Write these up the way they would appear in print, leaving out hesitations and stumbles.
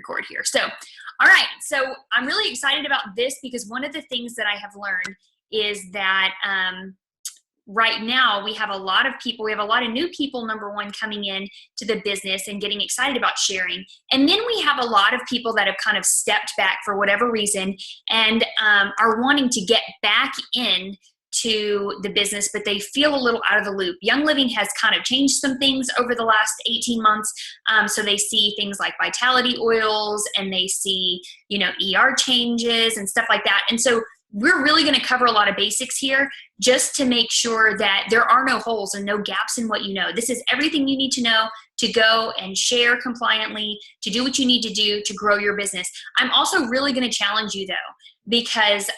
record here. So, all right. So I'm really excited about this because one of the things that I have learned is that right now we have a lot of people, we have a lot of new people, number one, coming in to the business and getting excited about sharing. And then we have a lot of people that have kind of stepped back for whatever reason and are wanting to get back in to the business, but they feel a little out of the loop. Young Living has kind of changed some things over the last 18 months. So they see things like vitality oils and they see, ER changes and stuff like that. And so we're really going to cover a lot of basics here just to make sure that there are no holes and no gaps in what you know. This is everything you need to know to go and share compliantly, to do what you need to do to grow your business. I'm also really going to challenge you though, because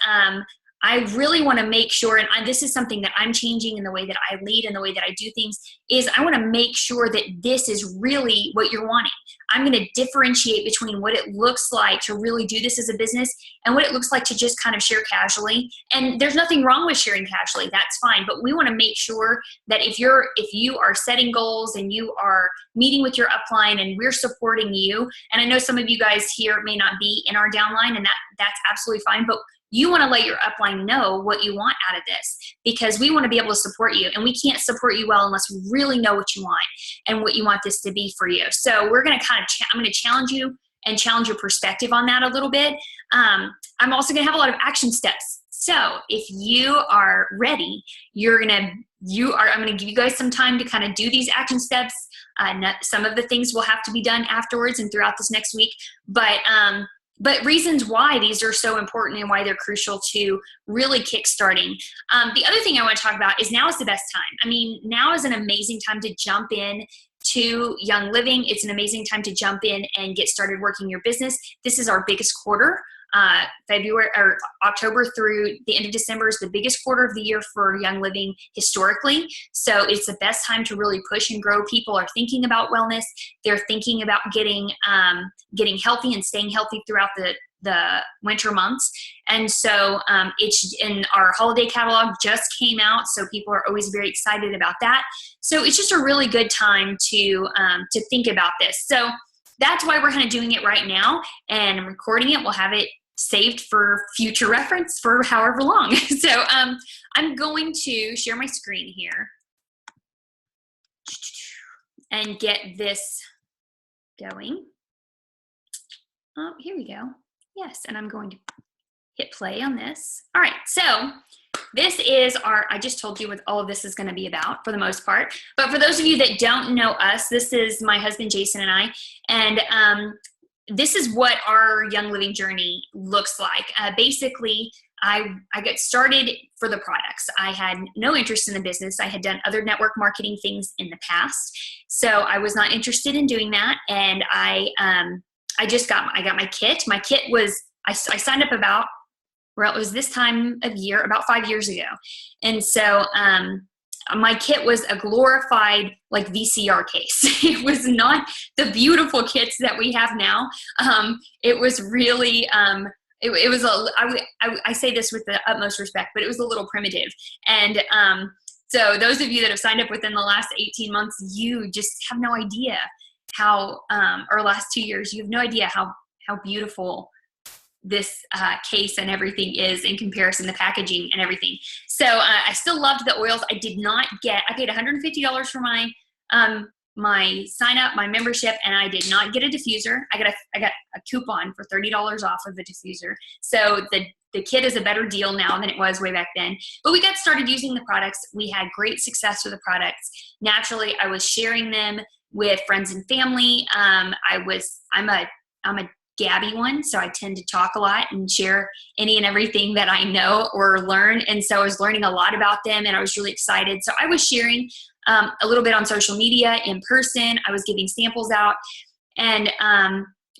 I really want to make sure, and this is something that I'm changing in the way that I lead and the way that I do things, is I want to make sure that this is really what you're wanting. I'm going to differentiate between what it looks like to really do this as a business and what it looks like to just kind of share casually. And there's nothing wrong with sharing casually, that's fine. But we want to make sure that if you are setting goals and you are meeting with your upline and we're supporting you, and I know some of you guys here may not be in our downline, and that's absolutely fine, but you want to let your upline know what you want out of this, because we want to be able to support you, and we can't support you well unless we really know what you want and what you want this to be for you. So we're going to I'm going to challenge you and challenge your perspective on that a little bit. I'm also going to have a lot of action steps. So if you are ready, I'm going to give you guys some time to kind of do these action steps. Some of the things will have to be done afterwards and throughout this next week, but reasons why these are so important and why they're crucial to really kickstarting. The other thing I want to talk about is now is the best time. I mean, now is an amazing time to jump in to Young Living. It's an amazing time to jump in and get started working your business. This is our biggest quarter. February or October through the end of December is the biggest quarter of the year for Young Living historically. So it's the best time to really push and grow. People are thinking about wellness. They're thinking about getting healthy and staying healthy throughout the winter months. And so it's in our holiday catalog just came out. So people are always very excited about that. So it's just a really good time to think about this. So that's why we're kind of doing it right now and I'm recording it. We'll have it saved for future reference for however long. So I'm going to share my screen here and get this going. Oh, here we go. Yes, and I'm going to hit play on this. All right, so this is I just told you what all of this is going to be about for the most part. But for those of you that don't know us, this is my husband, Jason, and I. And this is what our Young Living journey looks like. Basically, I got started for the products. I had no interest in the business. I had done other network marketing things in the past. So I was not interested in doing that. And I got my kit. My kit was, I signed up about, well, it was this time of year, about 5 years ago. And so my kit was a glorified like VCR case. It was not the beautiful kits that we have now. It was really, it was I say this with the utmost respect, but it was a little primitive. And so those of you that have signed up within the last 18 months, you just have no idea how, or last 2 years, you have no idea how beautiful this case and everything is in comparison, the packaging and everything. So I still loved the oils. I paid $150 for my sign up, my membership, and I did not get a diffuser. I got a coupon for $30 off of the diffuser. So the kit is a better deal now than it was way back then. But we got started using the products. We had great success with the products. Naturally, I was sharing them with friends and family. I'm a Gabby one, so I tend to talk a lot and share any and everything that I know or learn. And so I was learning a lot about them, and I was really excited. So I was sharing a little bit on social media, in person. I was giving samples out, and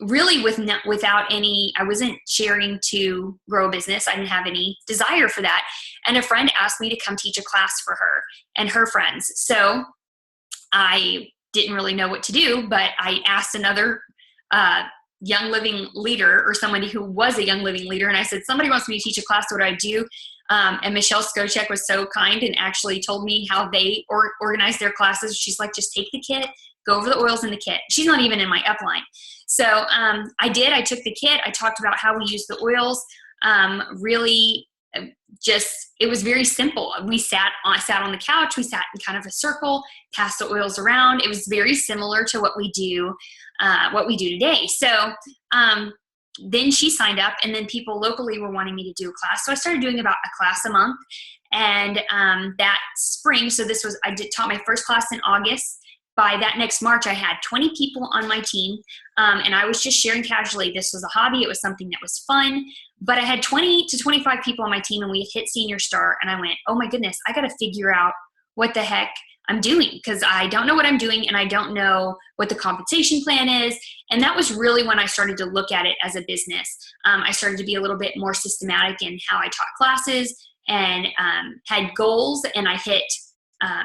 really without any, I wasn't sharing to grow a business. I didn't have any desire for that. And a friend asked me to come teach a class for her and her friends. So I didn't really know what to do, but I asked another Young Living leader, or somebody who was a Young Living leader, and I said, somebody wants me to teach a class, what do I do? And Michelle Skochek was so kind and actually told me how they organize their classes. She's like, just take the kit, go over the oils in the kit. She's not even in my upline. So I did. I took the kit. I talked about how we use the oils. Really just, it was very simple. I sat on the couch. We sat in kind of a circle, passed the oils around. It was very similar to what we do today. So then she signed up, and then people locally were wanting me to do a class. So I started doing about a class a month. And that spring, so taught my first class in August. By that next March, I had 20 people on my team, and I was just sharing casually. This was a hobby. It was something that was fun, but I had 20 to 25 people on my team, and we had hit Senior Star, and I went, oh my goodness, I got to figure out what the heck I'm doing, because I don't know what I'm doing, and I don't know what the compensation plan is. And that was really when I started to look at it as a business. I started to be a little bit more systematic in how I taught classes, and had goals, and I hit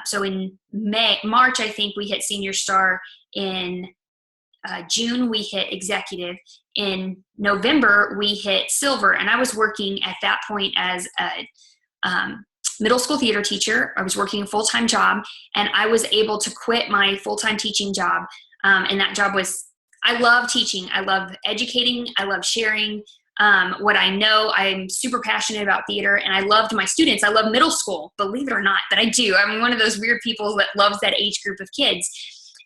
so in March, I think we hit Senior Star. In June, we hit Executive. In November, we hit Silver. And I was working at that point as a middle school theater teacher. I was working a full-time job, and I was able to quit my full-time teaching job. And that job was, I love teaching. I love educating. I love sharing what I know. I'm super passionate about theater, and I loved my students. I love middle school, believe it or not, that I do. I'm one of those weird people that loves that age group of kids.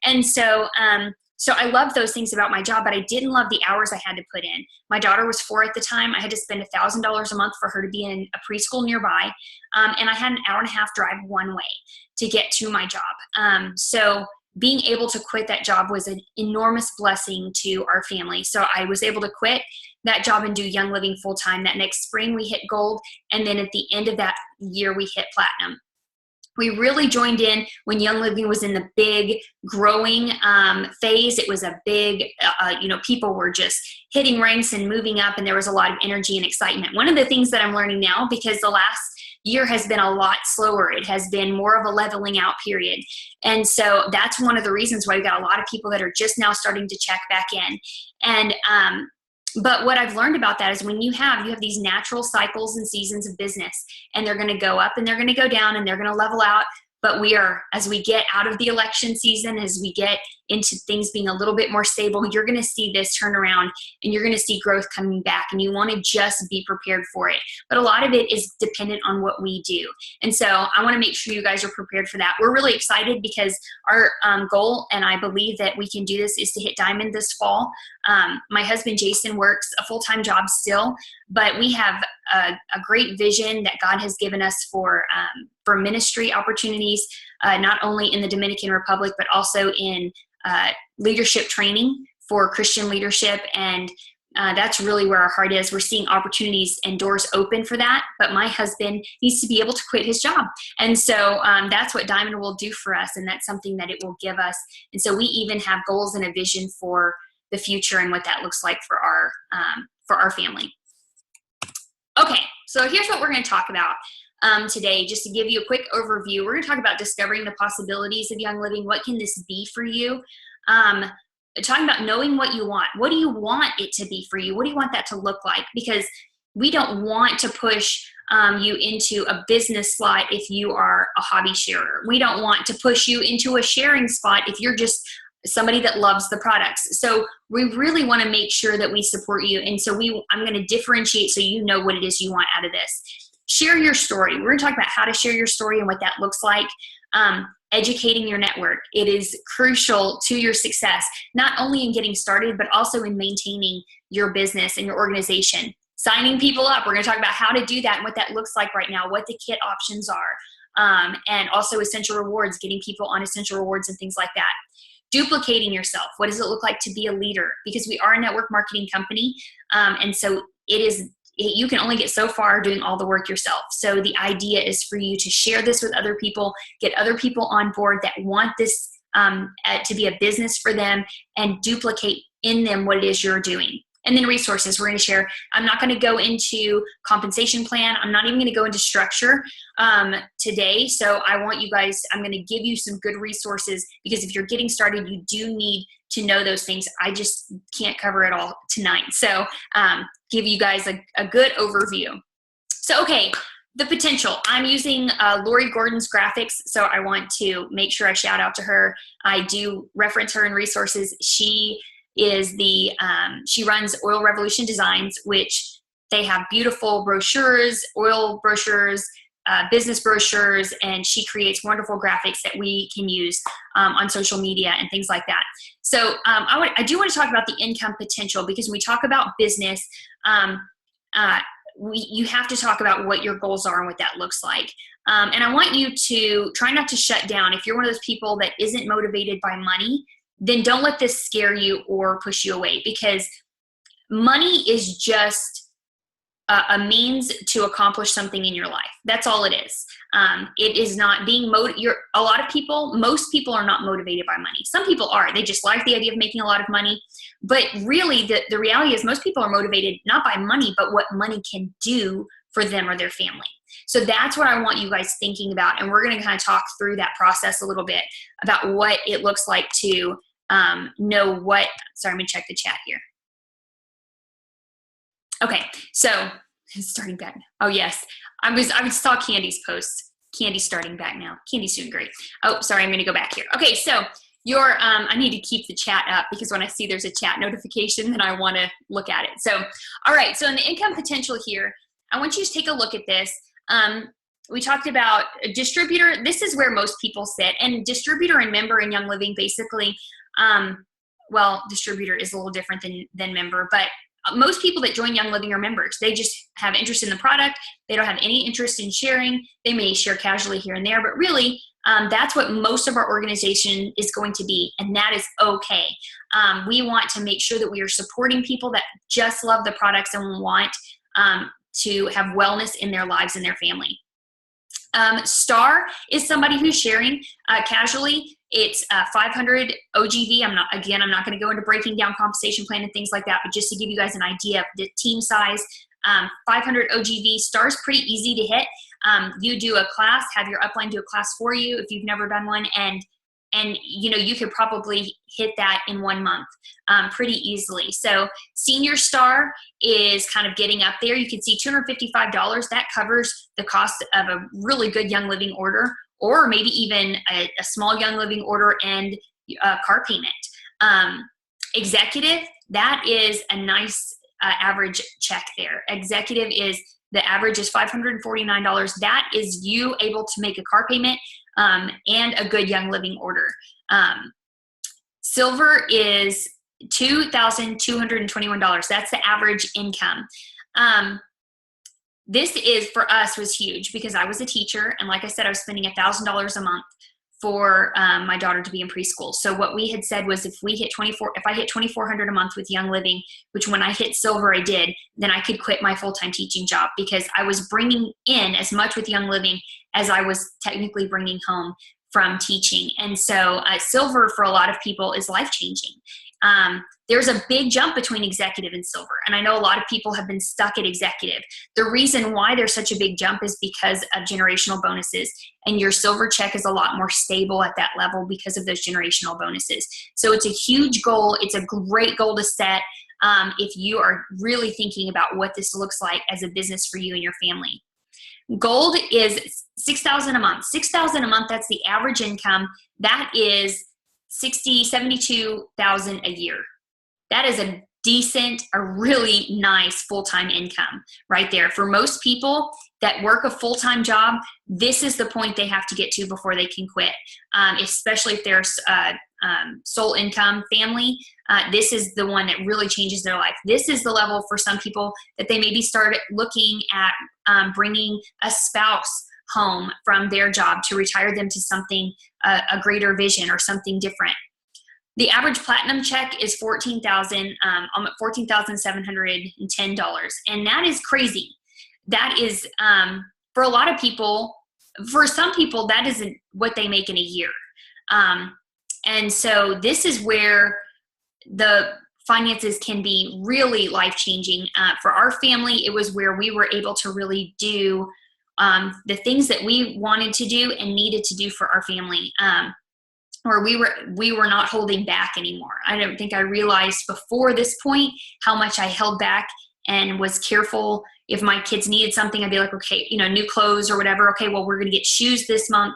And so, so I loved those things about my job, but I didn't love the hours I had to put in. My daughter was 4 at the time. I had to spend $1,000 a month for her to be in a preschool nearby. And I had an hour and a half drive one way to get to my job. So being able to quit that job was an enormous blessing to our family. So I was able to quit that job and do Young Living full time. That next spring we hit gold, and then at the end of that year we hit platinum. We really joined in when Young Living was in the big growing phase. It was a big, people were just hitting ranks and moving up, and there was a lot of energy and excitement. One of the things that I'm learning now, because the last year has been a lot slower, it has been more of a leveling out period. And so that's one of the reasons why we got a lot of people that are just now starting to check back in. And but what I've learned about that is when you have these natural cycles and seasons of business, and they're going to go up and they're going to go down and they're going to level out. But as we get out of the election season, as we get into things being a little bit more stable, you're going to see this turn around, and you're going to see growth coming back, and you want to just be prepared for it. But a lot of it is dependent on what we do. And so I want to make sure you guys are prepared for that. We're really excited because our goal, and I believe that we can do this, is to hit diamond this fall. My husband, Jason, works a full-time job still, but we have a great vision that God has given us for ministry opportunities, not only in the Dominican Republic, but also in leadership training for Christian leadership. And that's really where our heart is. We're seeing opportunities and doors open for that, but my husband needs to be able to quit his job. And so that's what Diamond will do for us, and that's something that it will give us. And so we even have goals and a vision for the future and what that looks like for our family. Okay, so here's what we're going to talk about today, just to give you a quick overview. We're going to talk about discovering the possibilities of Young Living. What can this be for you? Talking about knowing what you want. What do you want it to be for you? What do you want that to look like? Because we don't want to push you into a business slot if you are a hobby sharer. We don't want to push you into a sharing spot if you're just somebody that loves the products. So we really want to make sure that we support you. And so I'm going to differentiate so you know what it is you want out of this. Share your story. We're going to talk about how to share your story and what that looks like. Educating your network. It is crucial to your success, not only in getting started, but also in maintaining your business and your organization. Signing people up. We're going to talk about how to do that and what that looks like right now, what the kit options are, and also essential rewards, getting people on essential rewards and things like that. Duplicating yourself. What does it look like to be a leader? Because we are a network marketing company, and so you can only get so far doing all the work yourself. So the idea is for you to share this with other people, get other people on board that want this to be a business for them, and duplicate in them what it is you're doing. And then resources we're going to share. I'm not going to go into compensation plan. I'm not even going to go into structure today. So I want you guys, I'm going to give you some good resources, because if you're getting started, you do need to know those things. I just can't cover it all tonight. So give you guys a good overview. So, okay, The potential. I'm using Lori Gordon's graphics, so I want to make sure I shout out to her. I do reference her in resources. She is she runs Oil Revolution Designs, which they have beautiful brochures, oil brochures, business brochures, and she creates wonderful graphics that we can use on social media and things like that. So I do want to talk about the income potential, because when we talk about business, you have to talk about what your goals are and what that looks like. And I want you to try not to shut down. If you're one of those people that isn't motivated by money, then don't let this scare you or push you away, because money is just a means to accomplish something in your life. That's all it is. It is not being most people are not motivated by money. Some people are. They just like the idea of making a lot of money. But really, the reality is most people are motivated not by money, but what money can do for them or their family. So that's what I want you guys thinking about. And we're going to kind of talk through that process a little bit about what it looks like to know what. Sorry, I'm going to check the chat here. Okay, so starting back now. Oh yes, I saw Candy's post. Candy's starting back now. Candy's doing great. Oh, sorry, I'm going to go back here. Okay, so I need to keep the chat up, because when I see there's a chat notification, then I want to look at it. So, all right, so in the income potential here, I want you to take a look at this. We talked about a distributor. This is where most people sit, and distributor and member in Young Living basically. Well, distributor is a little different than member, but most people that join Young Living are members. They just have interest in the product. They don't have any interest in sharing. They may share casually here and there, but really, that's what most of our organization is going to be, and that is okay. We want to make sure that we are supporting people that just love the products and want to have wellness in their lives and their family. Star is somebody who's sharing casually. It's 500 OGV. I'm not going to go into breaking down compensation plan and things like that, but just to give you guys an idea of the team size, 500 OGV. Star's pretty easy to hit. You do a class, have your upline do a class for you if you've never done one, and you could probably hit that in 1 month pretty easily. So senior star is kind of getting up there. You can see $255. That covers the cost of a really good Young Living order, or maybe even a small Young Living order and a car payment. Executive, that is a nice average check there. Executive the average is $549. That is you able to make a car payment and a good Young Living order. Silver is $2,221. That's the average income. This is, for us, was huge, because I was a teacher, and like I said, I was spending $1,000 a month for my daughter to be in preschool. So what we had said was, if I hit $2,400 a month with Young Living, which when I hit silver I did, then I could quit my full-time teaching job, because I was bringing in as much with Young Living as I was technically bringing home from teaching. And so silver for a lot of people is life-changing. There's a big jump between executive and silver, and I know a lot of people have been stuck at executive. The reason why there's such a big jump is because of generational bonuses, and your silver check is a lot more stable at that level because of those generational bonuses. So it's a huge goal. It's a great goal to set if you are really thinking about what this looks like as a business for you and your family. Gold is $6,000 a month. $6,000 a month, that's the average income. That is $72,000 a year. That is a really nice full-time income right there. For most people that work a full-time job, this is the point they have to get to before they can quit, especially if they're sole income family. This is the one that really changes their life. This is the level for some people that they maybe start looking at bringing a spouse home from their job to retire them to something, a greater vision or something different. The average platinum check is $14,710, and that is crazy. That is, for a lot of people, for some people, that isn't what they make in a year. And so this is where the finances can be really life-changing. For our family, it was where we were able to really do the things that we wanted to do and needed to do for our family. Or we were not holding back anymore. I don't think I realized before this point how much I held back and was careful, If my kids needed something, I'd be like, okay, new clothes or whatever. Okay, well, we're going to get shoes this month,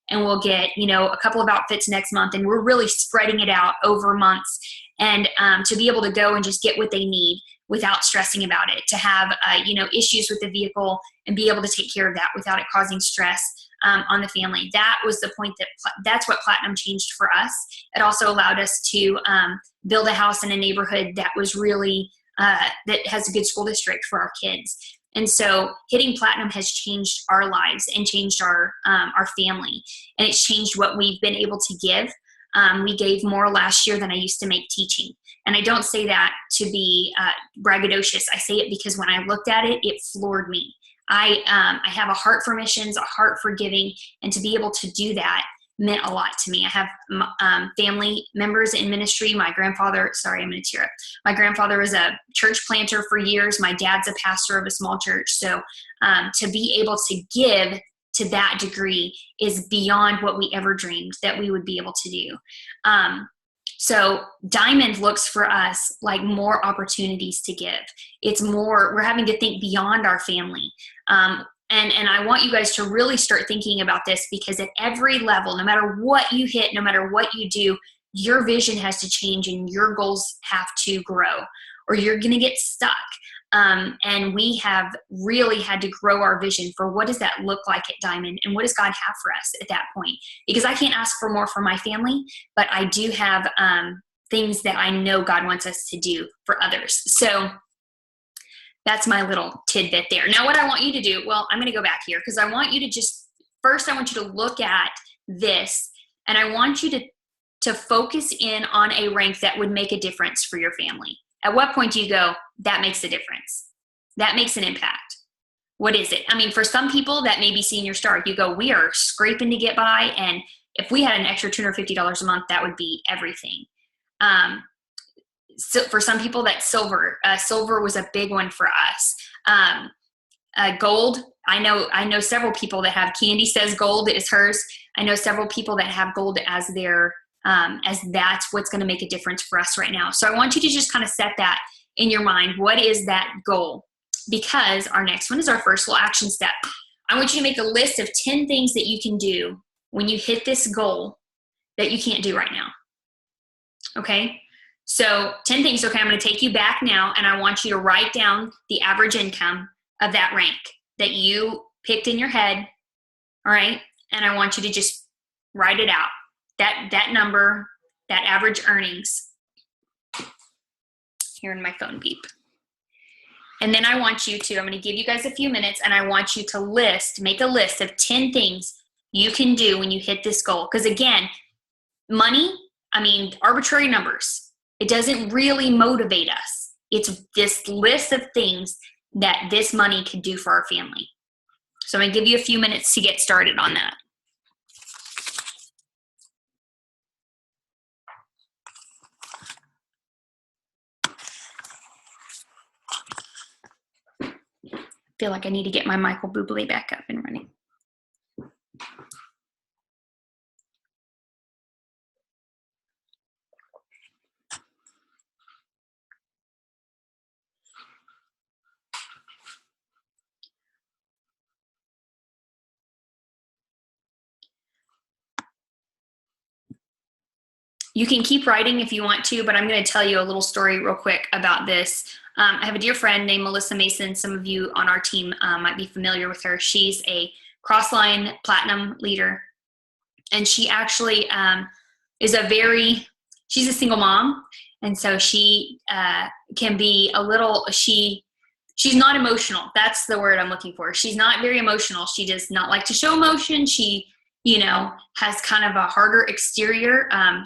and we'll get, a couple of outfits next month. And we're really spreading it out over months, and to be able to go and just get what they need without stressing about it, to have, issues with the vehicle and be able to take care of that without it causing stress on the family. That was the point that's what Platinum changed for us. It also allowed us to build a house in a neighborhood that was really, that has a good school district for our kids. And so hitting Platinum has changed our lives and changed our family. And it's changed what we've been able to give. We gave more last year than I used to make teaching. And I don't say that to be braggadocious. I say it because when I looked at it, it floored me. I have a heart for missions, a heart for giving, and to be able to do that meant a lot to me. I have family members in ministry. My grandfather, sorry, I'm going to tear up. My grandfather was a church planter for years. My dad's a pastor of a small church. So to be able to give to that degree is beyond what we ever dreamed that we would be able to do. So Diamond looks for us like more opportunities to give. It's more, we're having to think beyond our family. And I want you guys to really start thinking about this, because at every level, no matter what you hit, no matter what you do, your vision has to change and your goals have to grow, or you're going to get stuck. And we have really had to grow our vision for what does that look like at Diamond, and what does God have for us at that point? Because I can't ask for more for my family, but I do have things that I know God wants us to do for others. So that's my little tidbit there. Now, what I want you to do, well, I'm going to go back here, because I want you to just, first I want you to look at this, and I want you to focus in on a rank that would make a difference for your family. At what point do you go, that makes a difference? That makes an impact. What is it? I mean, for some people, that may be seeing your star. You go, we are scraping to get by, and if we had an extra $250 a month, that would be everything. So for some people, that's silver. Silver was a big one for us. Gold, I know several people that have, Candy says gold is hers. I know several people that have gold as their as that's what's going to make a difference for us right now. So I want you to just kind of set that in your mind. What is that goal? Because our next one is our first little action step. I want you to make a list of 10 things that you can do when you hit this goal that you can't do right now. Okay? So 10 things. Okay, I'm going to take you back now, and I want you to write down the average income of that rank that you picked in your head. All right? And I want you to just write it out. That number, that average earnings. Hearing my phone beep. And then I want you to, I'm going to give you guys a few minutes, and I want you to make a list of 10 things you can do when you hit this goal. Because again, money, arbitrary numbers, it doesn't really motivate us. It's this list of things that this money could do for our family. So I'm going to give you a few minutes to get started on that. I feel like I need to get my Michael Bublé back up and running. You can keep writing if you want to, but I'm going to tell you a little story real quick about this. I have a dear friend named Melissa Mason. Some of you on our team might be familiar with her. She's a Crossline Platinum leader, and she actually is she's a single mom, and so she can be a little, she's not emotional. That's the word I'm looking for. She's not very emotional. She does not like to show emotion. She has kind of a harder exterior. I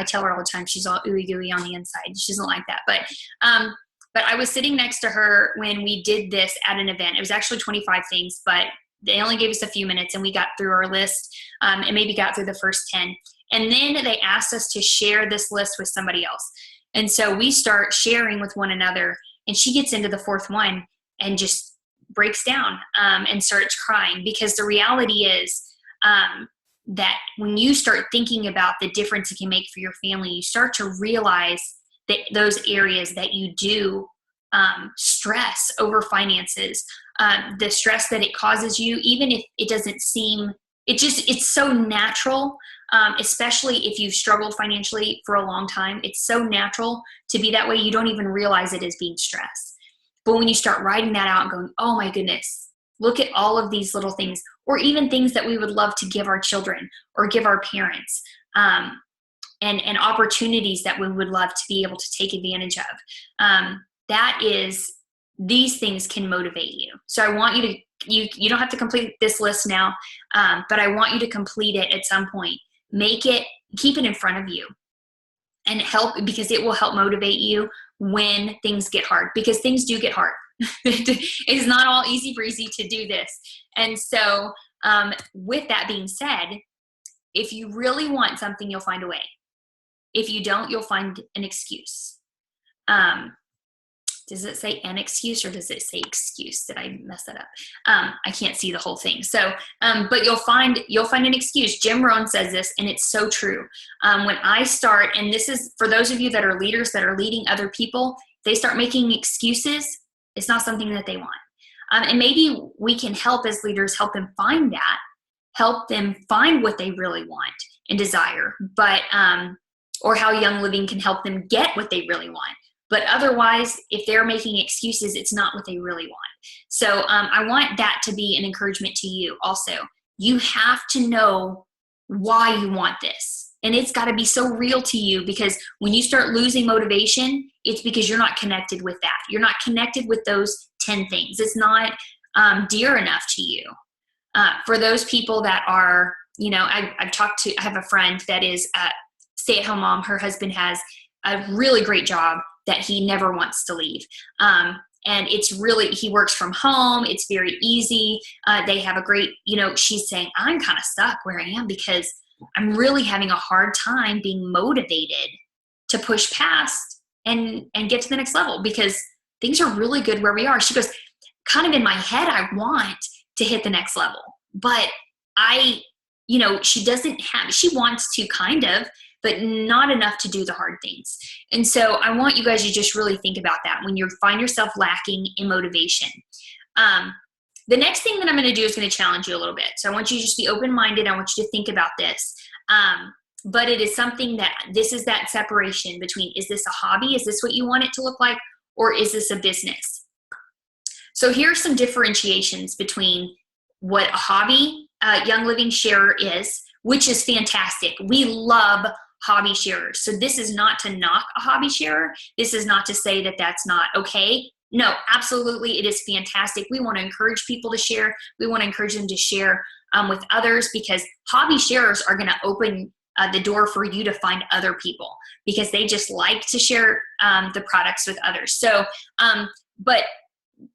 tell her all the time, she's all ooey gooey on the inside. She doesn't like that. But I was sitting next to her when we did this at an event. It was actually 25 things, but they only gave us a few minutes, and we got through our list and maybe got through the first 10. And then they asked us to share this list with somebody else. And so we start sharing with one another, and she gets into the fourth one and just breaks down and starts crying, because the reality is, that when you start thinking about the difference it can make for your family, you start to realize that those areas that you do stress over finances, the stress that it causes you, even if it doesn't seem, it's so natural, especially if you've struggled financially for a long time. It's so natural to be that way. You don't even realize it as being stress. But when you start writing that out and going, oh my goodness, look at all of these little things, or even things that we would love to give our children or give our parents, and opportunities that we would love to be able to take advantage of. These things can motivate you. So I want you to, you don't have to complete this list now, but I want you to complete it at some point. Keep it in front of you and because it will help motivate you when things get hard, because things do get hard. It's not all easy breezy to do this. And so with that being said, if you really want something, you'll find a way. If you don't, you'll find an excuse. Does it say an excuse or does it say excuse? Did I mess that up? I can't see the whole thing. So, but you'll find an excuse. Jim Rohn says this, and it's so true. When I start, and this is for those of you that are leaders that are leading other people, they start making excuses. It's not something that they want. And maybe we can help as leaders, help them find that, help them find what they really want and desire, but, or how Young Living can help them get what they really want. But otherwise, if they're making excuses, it's not what they really want. So I want that to be an encouragement to you also. You have to know why you want this. And it's got to be so real to you, because when you start losing motivation, it's because you're not connected with that. You're not connected with those 10 things. It's not dear enough to you. For those people that are, I have a friend that is a stay-at-home mom. Her husband has a really great job that he never wants to leave. And it's really, he works from home. It's very easy. They have a great, she's saying, I'm kind of stuck where I am because I'm really having a hard time being motivated to push past and get to the next level, because things are really good where we are. She goes, kind of in my head, I want to hit the next level, but she wants to kind of, but not enough to do the hard things. And so I want you guys to just really think about that when you find yourself lacking in motivation. The next thing that I'm going to do is going to challenge you a little bit. So I want you to just be open-minded. I want you to think about this. But it is something this is that separation between, is this a hobby? Is this what you want it to look like? Or is this a business? So here are some differentiations between what a hobby Young Living sharer is, which is fantastic. We love hobby sharers. So this is not to knock a hobby sharer. This is not to say that that's not okay. No, absolutely, it is fantastic. We want to encourage people to share. We want to encourage them to share with others, because hobby sharers are going to open the door for you to find other people, because they just like to share the products with others. So, but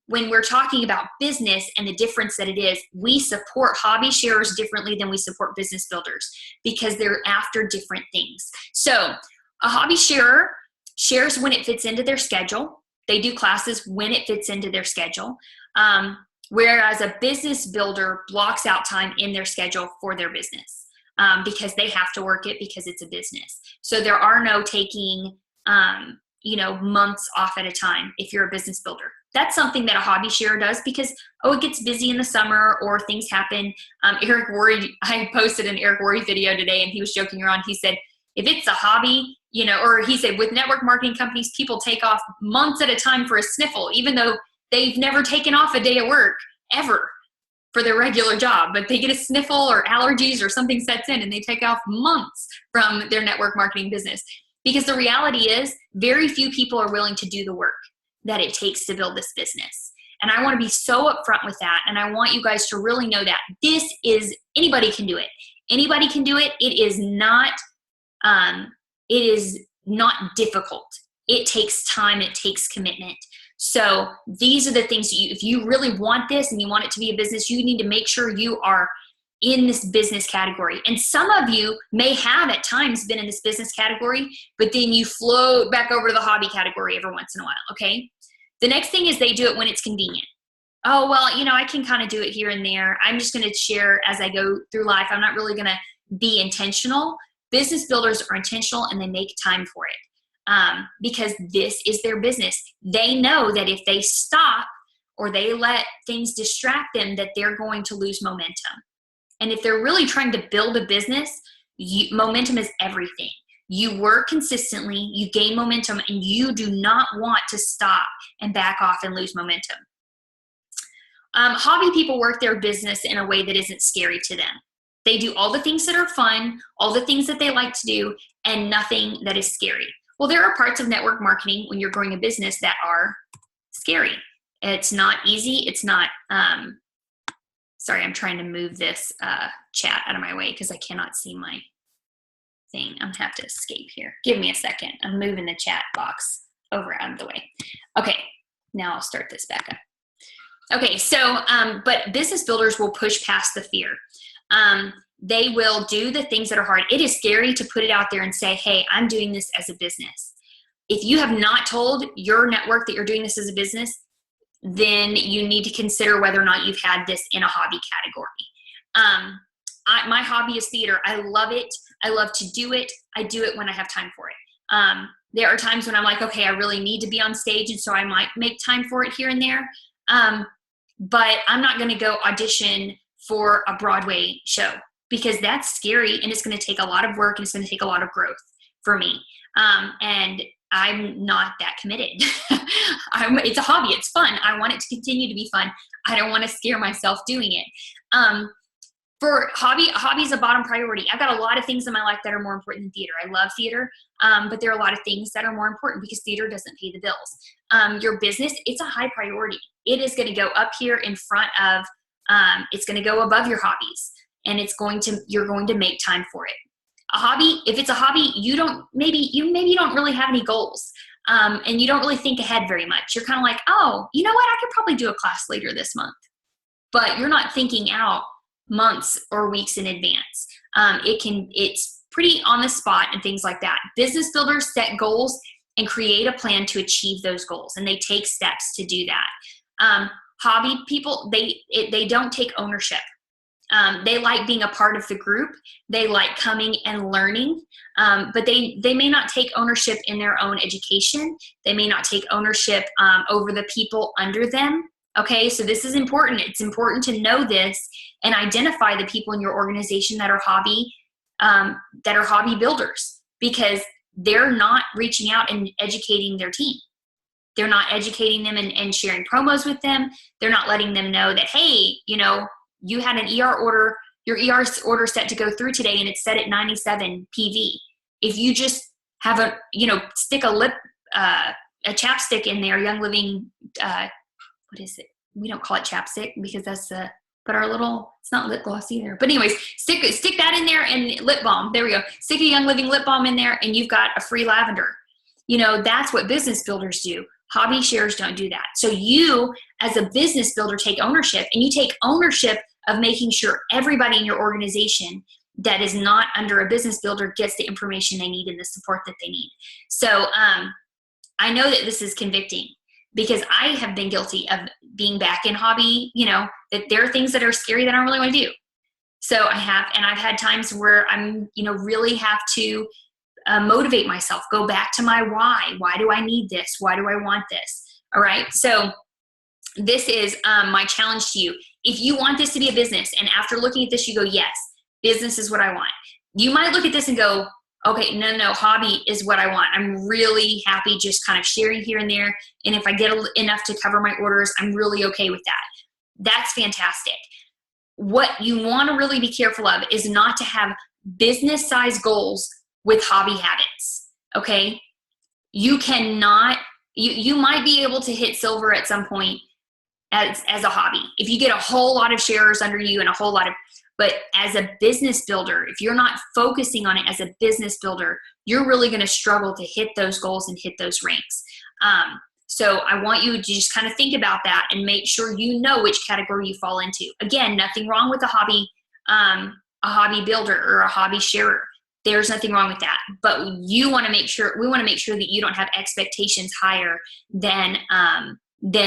when we're talking about business and the difference that it is, we support hobby sharers differently than we support business builders, because they're after different things. So a hobby sharer shares when it fits into their schedule. They do classes when it fits into their schedule. Whereas a business builder blocks out time in their schedule for their business, because they have to work it, because it's a business. So there are no taking, months off at a time if you're a business builder. That's something that a hobby sharer does because, it gets busy in the summer or things happen. Eric Worre, I posted an Eric Worre video today, and he was joking around. He said, if it's a hobby, or he said, with network marketing companies, people take off months at a time for a sniffle, even though they've never taken off a day of work ever for their regular job, but they get a sniffle or allergies or something sets in, and they take off months from their network marketing business. Because the reality is, very few people are willing to do the work that it takes to build this business. And I want to be so upfront with that. And I want you guys to really know that anybody can do it. Anybody can do it. It is not difficult. It takes time. It takes commitment. So these are the things if you really want this and you want it to be a business, you need to make sure you are in this business category. And some of you may have at times been in this business category, but then you float back over to the hobby category every once in a while, okay? The next thing is they do it when it's convenient. Oh, well, I can kind of do it here and there. I'm just going to share as I go through life. I'm not really going to be intentional. Business builders are intentional, and they make time for it. because this is their business. They know that if they stop or they let things distract them, that they're going to lose momentum. And if they're really trying to build a business, momentum is everything. You work consistently, you gain momentum, and you do not want to stop and back off and lose momentum. Hobby people work their business in a way that isn't scary to them. They do all the things that are fun, all the things that they like to do, and nothing that is scary. Well, there are parts of network marketing when you're growing a business that are scary. It's not easy. It's not, sorry, I'm trying to move this chat out of my way because I cannot see my thing. I'm gonna have to escape here. Give me a second. I'm moving the chat box over out of the way. Okay, now I'll start this back up. Okay, so, but business builders will push past the fear. They will do the things that are hard. It is scary to put it out there and say, hey, I'm doing this as a business. If you have not told your network that you're doing this as a business, then you need to consider whether or not you've had this in a hobby category. My hobby is theater. I love it. I love to do it. I do it when I have time for it. There are times when I'm like, okay, I really need to be on stage, and so I might make time for it here and there. But I'm not going to go audition for a Broadway show because that's scary and it's going to take a lot of work and it's going to take a lot of growth for me. And I'm not that committed. It's a hobby. It's fun. I want it to continue to be fun. I don't want to scare myself doing it. For hobby is a bottom priority. I've got a lot of things in my life that are more important than theater. I love theater, but there are a lot of things that are more important because theater doesn't pay the bills. Your business, it's a high priority. It is going to go up here in front of, it's going to go above your hobbies, and you're going to make time for it. A hobby, if it's a hobby, maybe you don't really have any goals, and you don't really think ahead very much. You're kind of like, oh, you know what? I could probably do a class later this month, but you're not thinking out months or weeks in advance. It's pretty on the spot and things like that. Business builders set goals and create a plan to achieve those goals, and they take steps to do that. Hobby people, they don't take ownership. They like being a part of the group. They like coming and learning, but they may not take ownership in their own education. They may not take ownership over the people under them. Okay, so this is important. It's important to know this and identify the people in your organization that are hobby builders, because they're not reaching out and educating their team. They're not educating them and sharing promos with them. They're not letting them know that, hey, you had an ER order, your ER order set to go through today, and it's set at 97 PV. If you just have stick a chapstick in there, Young Living, what is it? We don't call it chapstick because that's but it's not lip gloss either. But anyways, stick that in there, and lip balm. There we go. Stick a Young Living lip balm in there, and you've got a free lavender. That's what business builders do. Hobby shares don't do that. So you, as a business builder, take ownership, and you take ownership of making sure everybody in your organization that is not under a business builder gets the information they need and the support that they need. So I know that this is convicting, because I have been guilty of being back in hobby, that there are things that are scary that I don't really want to do. So I've had times where I'm, really have to motivate myself, go back to my why. Why do I need this? Why do I want this? All right. So this is my challenge to you. If you want this to be a business, and after looking at this, you go, yes, business is what I want. You might look at this and go, okay, no, hobby is what I want. I'm really happy just kind of sharing here and there. And if I get enough to cover my orders, I'm really okay with that. That's fantastic. What you want to really be careful of is not to have business size goals with hobby habits. Okay. You cannot, you might be able to hit silver at some point as a hobby. If you get a whole lot of sharers under you and but as a business builder, if you're not focusing on it as a business builder, you're really going to struggle to hit those goals and hit those ranks. So I want you to just kind of think about that and make sure you know which category you fall into. Again, nothing wrong with a hobby builder or a hobby sharer. There's nothing wrong with that. But we want to make sure that you don't have expectations higher than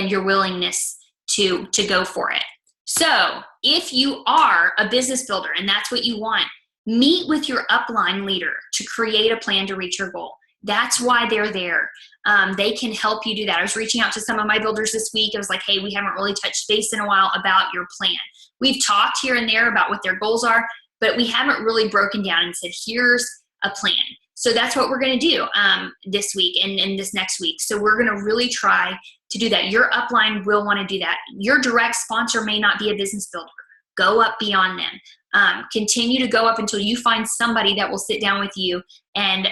your willingness to go for it. So if you are a business builder and that's what you want, meet with your upline leader to create a plan to reach your goal. That's why they're there. They can help you do that. I was reaching out to some of my builders this week. I was like, hey, we haven't really touched base in a while about your plan. We've talked here and there about what their goals are, but we haven't really broken down and said, here's a plan. So that's what we're going to do this week and this next week. So we're going to really try to do that. Your upline will want to do that. Your direct sponsor may not be a business builder. Go up beyond them. Continue to go up until you find somebody that will sit down with you and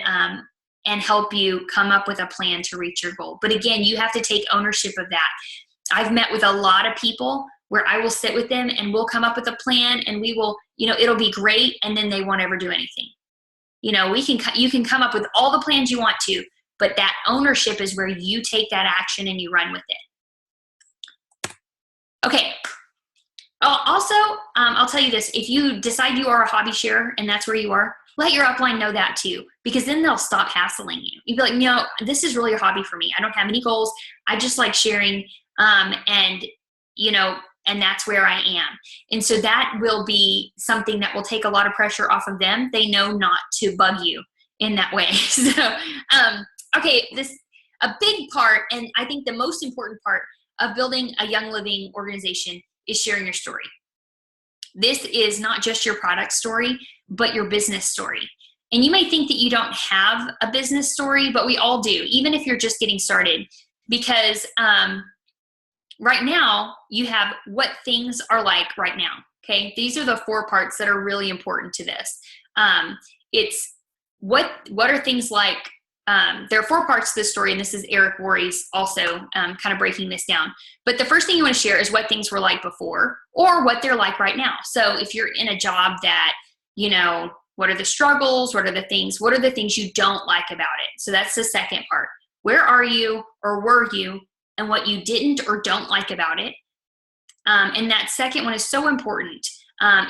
help you come up with a plan to reach your goal. But again, you have to take ownership of that. I've met with a lot of people where I will sit with them and we'll come up with a plan and we will, it'll be great, and then they won't ever do anything. You can come up with all the plans you want to, but that ownership is where you take that action and you run with it. Okay. Also, I'll tell you this, if you decide you are a hobby sharer and that's where you are, let your upline know that too, because then they'll stop hassling you. You'd be like, no, this is really a hobby for me. I don't have any goals. I just like sharing. And that's where I am. And so that will be something that will take a lot of pressure off of them. They know not to bug you in that way. So, okay, a big part, and I think the most important part of building a Young Living organization is sharing your story. This is not just your product story, but your business story. And you may think that you don't have a business story, but we all do, even if you're just getting started, because right now you have what things are like right now. Okay. These are the 4 parts that are really important to this. It's what are things like, there are 4 parts to this story, and this is Eric Worre's also kind of breaking this down. But the first thing you want to share is what things were like before or what they're like right now. So if you're in a job that, what are the struggles? What are the things you don't like about it? So that's the second part. Where are you or were you, and what you didn't or don't like about it? And that second one is so important.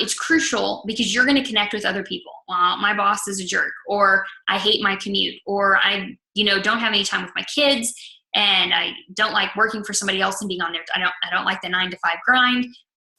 It's crucial because you're going to connect with other people. Well, my boss is a jerk, or I hate my commute, or I, don't have any time with my kids, and I don't like working for somebody else and being on there. I don't like the 9-to-5 grind.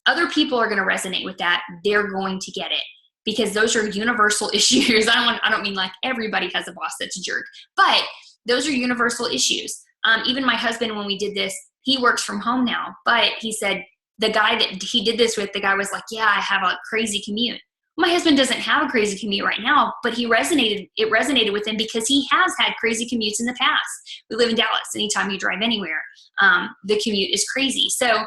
Other people are going to resonate with that. They're going to get it because those are universal issues. I don't mean like everybody has a boss that's a jerk, but those are universal issues. Even my husband, when we did this, he works from home now, but he said the guy that he did this with, the guy was like, yeah, I have a crazy commute. My husband doesn't have a crazy commute right now, but it resonated with him because he has had crazy commutes in the past. We live in Dallas. Anytime you drive anywhere, the commute is crazy. So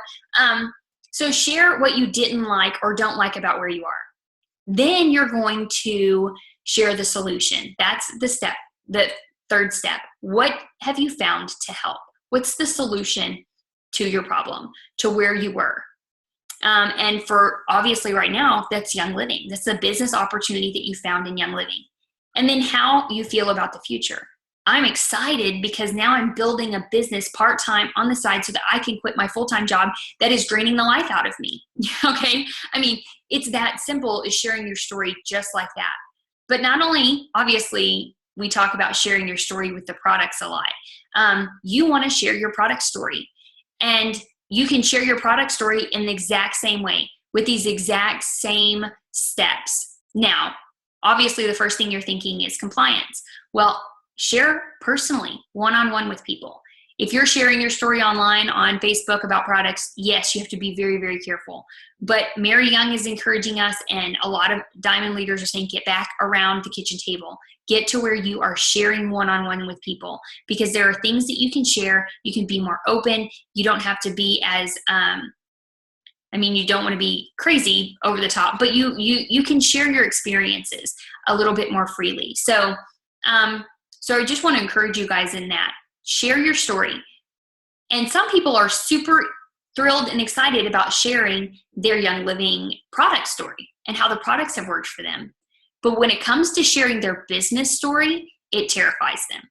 share what you didn't like or don't like about where you are. Then you're going to share the solution. That's the third step. What have you found to help? What's the solution to your problem, to where you were? And for obviously right now, that's Young Living. That's a business opportunity that you found in Young Living. And then how you feel about the future. I'm excited because now I'm building a business part-time on the side so that I can quit my full-time job that is draining the life out of me. Okay? I mean, it's that simple, is sharing your story just like that. But not only, obviously, we talk about sharing your story with the products a lot. You want to share your product story. And you can share your product story in the exact same way with these exact same steps. Now, obviously, the first thing you're thinking is compliance. Well, share personally, one-on-one with people. If you're sharing your story online on Facebook about products, yes, you have to be very, very careful. But Mary Young is encouraging us, and a lot of diamond leaders are saying, get back around the kitchen table. Get to where you are sharing one-on-one with people, because there are things that you can share. You can be more open. You don't have to be as, you don't want to be crazy over the top, but you can share your experiences a little bit more freely. So I just want to encourage you guys in that. Share your story. And some people are super thrilled and excited about sharing their Young Living product story and how the products have worked for them. But when it comes to sharing their business story, it terrifies them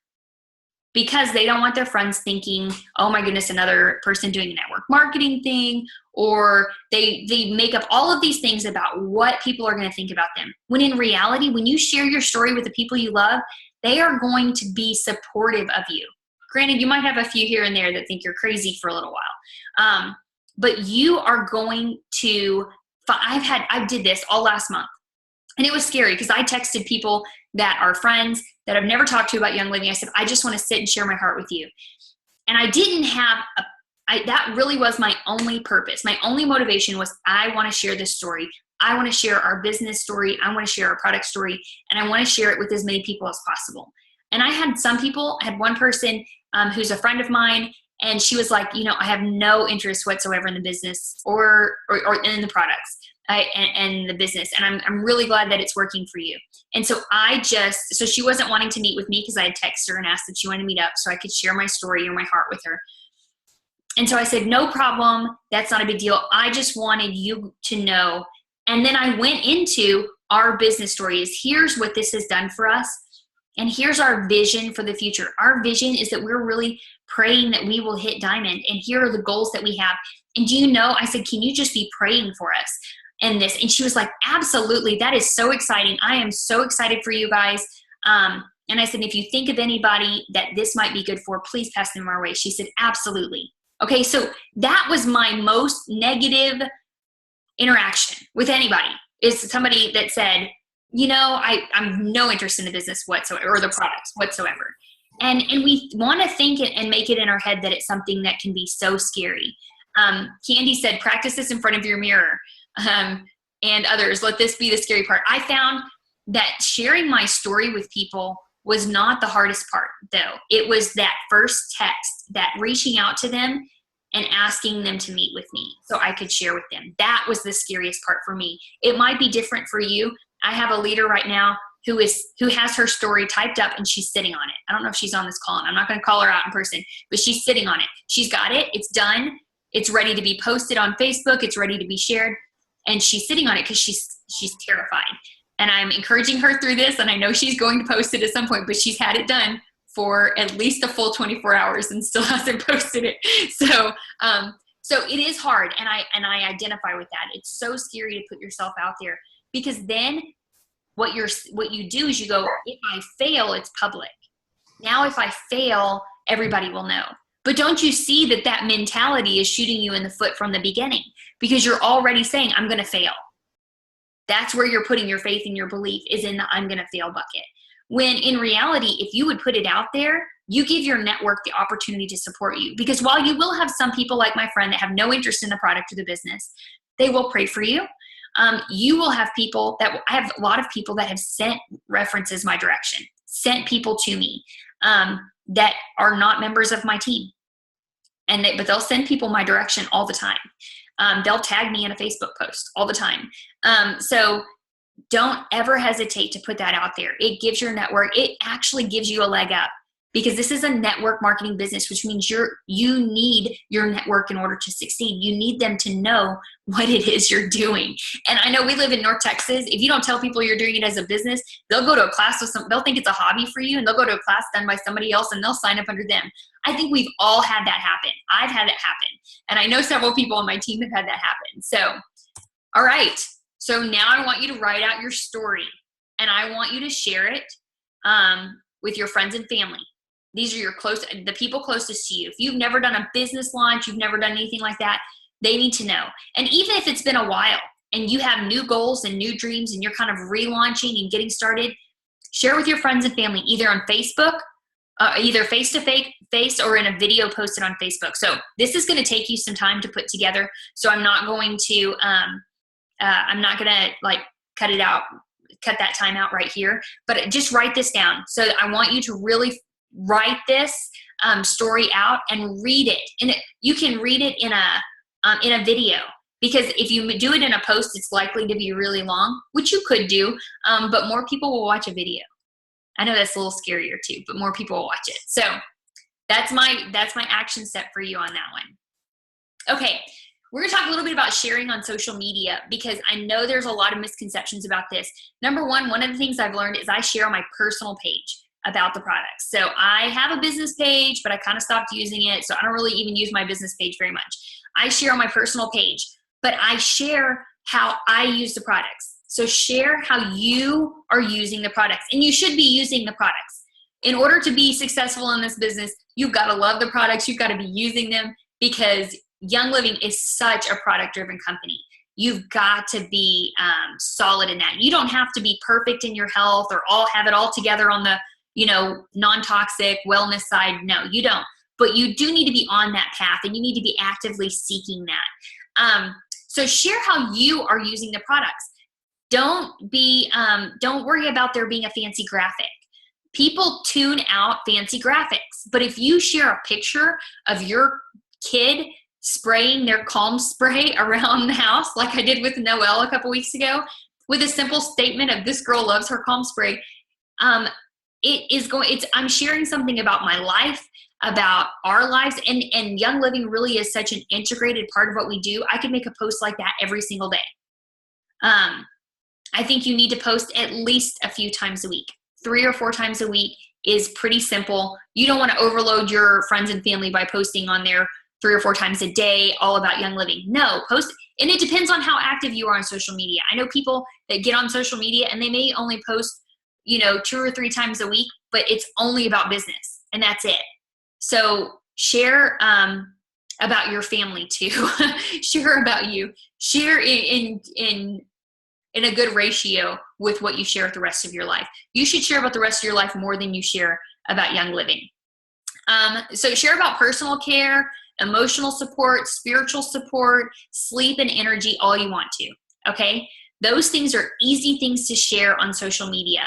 because they don't want their friends thinking, oh my goodness, another person doing a network marketing thing, or they make up all of these things about what people are going to think about them. When in reality, when you share your story with the people you love, they are going to be supportive of you. Granted, you might have a few here and there that think you're crazy for a little while. But you are going to, I did this all last month. And it was scary because I texted people that are friends that I've never talked to about Young Living. I said, I just want to sit and share my heart with you. And I didn't have that really was my only purpose. My only motivation was, I want to share this story. I want to share our business story. I want to share our product story, and I want to share it with as many people as possible. And I had some people, I had one person who's a friend of mine, and she was like, I have no interest whatsoever in the business or in the products and the business. And I'm really glad that it's working for you. And so so she wasn't wanting to meet with me because I had texted her and asked if she wanted to meet up so I could share my story or my heart with her. And so I said, no problem. That's not a big deal. I just wanted you to know. And then I went into our business stories. Here's what this has done for us. And here's our vision for the future. Our vision is that we're really praying that we will hit diamond. And here are the goals that we have. And do you know, I said, can you just be praying for us in this? And she was like, absolutely. That is so exciting. I am so excited for you guys. And I said, if you think of anybody that this might be good for, please pass them our way. She said, absolutely. Okay, so that was my most negative interaction with anybody, is somebody that said, I'm no interest in the business whatsoever, or the products whatsoever. And we want to think it and make it in our head that it's something that can be so scary. Candy said, practice this in front of your mirror. And others, let this be the scary part. I found that sharing my story with people was not the hardest part, though. It was that first text, that reaching out to them and asking them to meet with me so I could share with them. That was the scariest part for me. It might be different for you. I have a leader right now who has her story typed up and she's sitting on it. I don't know if she's on this call, and I'm not going to call her out in person, but she's sitting on it. She's got it. It's done. It's ready to be posted on Facebook. It's ready to be shared. And she's sitting on it because she's terrified. And I'm encouraging her through this, and I know she's going to post it at some point, but she's had it done for at least a full 24 hours and still hasn't posted it. So it is hard, and I identify with that. It's so scary to put yourself out there, because then what you do is you go, if I fail, it's public. Now if I fail, everybody will know. But don't you see that mentality is shooting you in the foot from the beginning, because you're already saying, I'm going to fail. That's where you're putting your faith and your belief, is in the I'm going to fail bucket. When in reality, if you would put it out there, you give your network the opportunity to support you. Because while you will have some people like my friend that have no interest in the product or the business, they will pray for you. You will have people I have a lot of people that have sent references my direction, sent people to me that are not members of my team. But they'll send people my direction all the time. They'll tag me in a Facebook post all the time. So don't ever hesitate to put that out there. It gives your network, it actually gives you a leg up, because this is a network marketing business, which means you need your network in order to succeed. You need them to know what it is you're doing. And I know we live in North Texas. If you don't tell people you're doing it as a business, they'll go to a class they'll think it's a hobby for you, and they'll go to a class done by somebody else and they'll sign up under them. I think we've all had that happen. I've had it happen. And I know several people on my team have had that happen. So, all right. So now I want you to write out your story, and I want you to share it with your friends and family. These are the people closest to you. If you've never done a business launch, you've never done anything like that, they need to know. And even if it's been a while and you have new goals and new dreams and you're kind of relaunching and getting started, share with your friends and family, either on Facebook, either face-to-face or in a video posted on Facebook. So this is going to take you some time to put together. So I'm not going to cut that time out right here, but just write this down. So I want you to really write this story out and read it. And you can read it in a video, because if you do it in a post, it's likely to be really long, which you could do, but more people will watch a video. I know that's a little scarier too, but more people will watch it. So that's my action step for you on that one. Okay. We're going to talk a little bit about sharing on social media, because I know there's a lot of misconceptions about this. Number one of the things I've learned is I share on my personal page about the products. So I have a business page, but I kind of stopped using it. So I don't really even use my business page very much. I share on my personal page, but I share how I use the products. So share how you are using the products, and you should be using the products. In order to be successful in this business, you've got to love the products. You've got to be using them, because Young Living is such a product-driven company. You've got to be solid in that. You don't have to be perfect in your health or have it all together on the non-toxic wellness side. No, you don't. But you do need to be on that path, and you need to be actively seeking that. So share how you are using the products. Don't worry about there being a fancy graphic. People tune out fancy graphics. But if you share a picture of your kid spraying their Calm spray around the house, like I did with Noelle a couple weeks ago, with a simple statement of this girl loves her Calm spray, I'm sharing something about my life, about our lives, and Young Living really is such an integrated part of what we do. I could make a post like that every single day. I think you need to post at least a few times a week. 3 or 4 times a week is pretty simple. You don't want to overload your friends and family by posting on there 3 or 4 times a day all about Young Living. No, post, and it depends on how active you are on social media. I know people that get on social media and they may only post 2 or 3 times a week, but it's only about business, and that's it. So share about your family too. Share about you. Share in a good ratio with what you share with the rest of your life. You should share about the rest of your life more than you share about Young Living. So share about personal care, emotional support, spiritual support, sleep and energy, all you want to, okay? Those things are easy things to share on social media.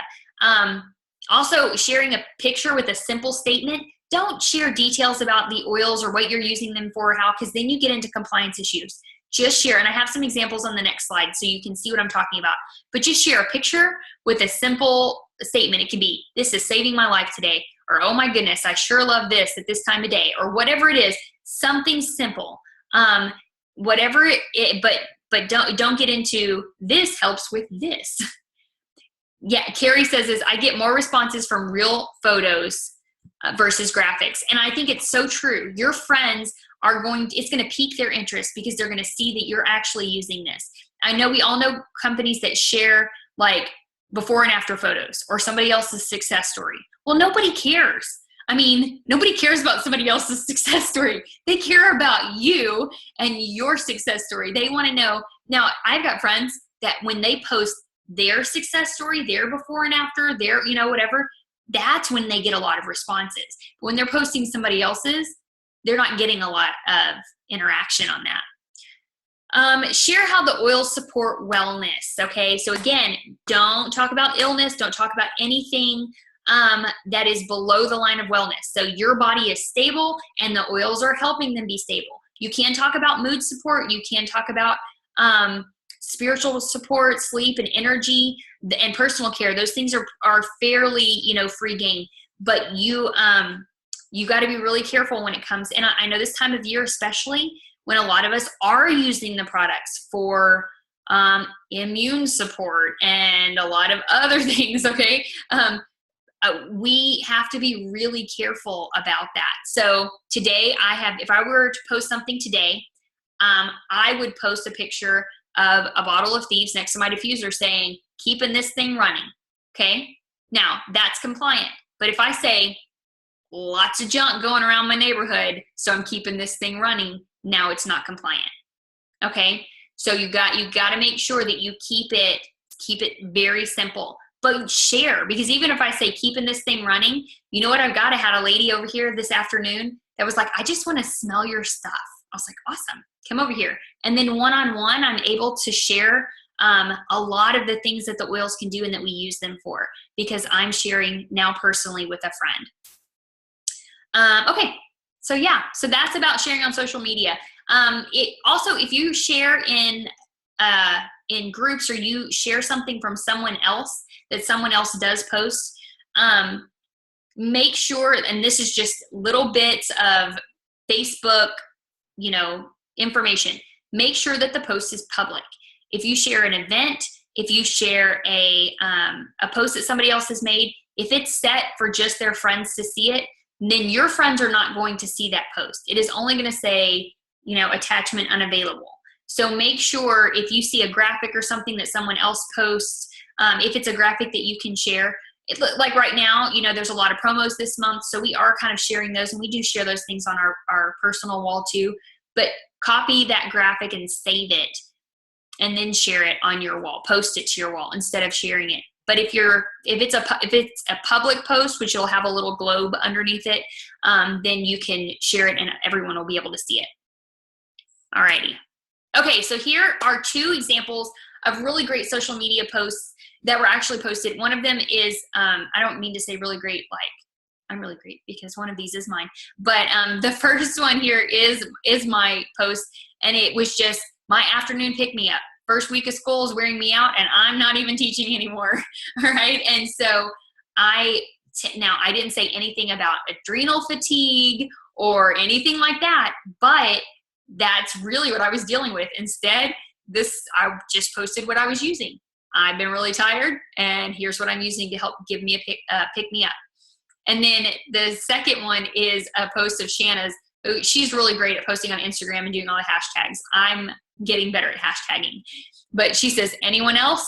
Also, sharing a picture with a simple statement. Don't share details about the oils or what you're using them for, because then you get into compliance issues. Just share, and I have some examples on the next slide so you can see what I'm talking about. But just share a picture with a simple statement. It can be, this is saving my life today, or oh my goodness, I sure love this at this time of day, or whatever it is, something simple. But don't get into this helps with this. Yeah, Carrie says I get more responses from real photos versus graphics. And I think it's so true. Your friends it's going to pique their interest because they're going to see that you're actually using this. I know we all know companies that share like before and after photos or somebody else's success story. Well, nobody cares. I mean, nobody cares about somebody else's success story. They care about you and your success story. They want to know. Now, I've got friends that when they post their success story, their before and after, their, whatever, that's when they get a lot of responses. When they're posting somebody else's, they're not getting a lot of interaction on that. Share how the oils support wellness, okay? So again, don't talk about illness. Don't talk about anything that is below the line of wellness. So your body is stable and the oils are helping them be stable. You can talk about mood support. You can talk about spiritual support, sleep and energy, and personal care. Those things are fairly, free game. But you got to be really careful when it comes. And I know this time of year, especially when a lot of us are using the products for immune support and a lot of other things, okay? We have to be really careful about that. So today if I were to post something today, I would post a picture of a bottle of Thieves next to my diffuser saying, keeping this thing running, okay? Now, that's compliant. But if I say, lots of junk going around my neighborhood, so I'm keeping this thing running, now it's not compliant, okay? So you got to make sure that you keep it very simple. But share, because even if I say keeping this thing running, you know what I've got? I had a lady over here this afternoon that was like, I just want to smell your stuff. I was like, awesome, come over here. And then one-on-one, I'm able to share a lot of the things that the oils can do and that we use them for, because I'm sharing now personally with a friend. Okay, so yeah, so that's about sharing on social media. It also, if you share in groups or you share something from someone else that someone else does post, make sure, and this is just little bits of Facebook, information, make sure that the post is public. If you share an event, if you share a post that somebody else has made, if it's set for just their friends to see it, then your friends are not going to see that post. It is only going to say, attachment unavailable. So make sure if you see a graphic or something that someone else posts, if it's a graphic that you can share, like right now, there's a lot of promos this month, so we are kind of sharing those, and we do share those things on our personal wall too. But copy that graphic and save it, and then share it on your wall. Post it to your wall instead of sharing it But if it's a public post, which you'll have a little globe underneath it, then you can share it and everyone will be able to see it. Alrighty. Okay, so here are 2 examples of really great social media posts that were actually posted. One of them is, I don't mean to say really great, like I'm really great because one of these is mine. But the first one here is my post, and it was just my afternoon pick-me-up. First week of school is wearing me out, and I'm not even teaching anymore, all right? And so now I didn't say anything about adrenal fatigue or anything like that, but that's really what I was dealing with. Instead, I just posted what I was using. I've been really tired, and here's what I'm using to help give me a pick-me-up. And then the second one is a post of Shanna's. She's really great at posting on Instagram and doing all the hashtags. I'm getting better at hashtagging. But she says, anyone else?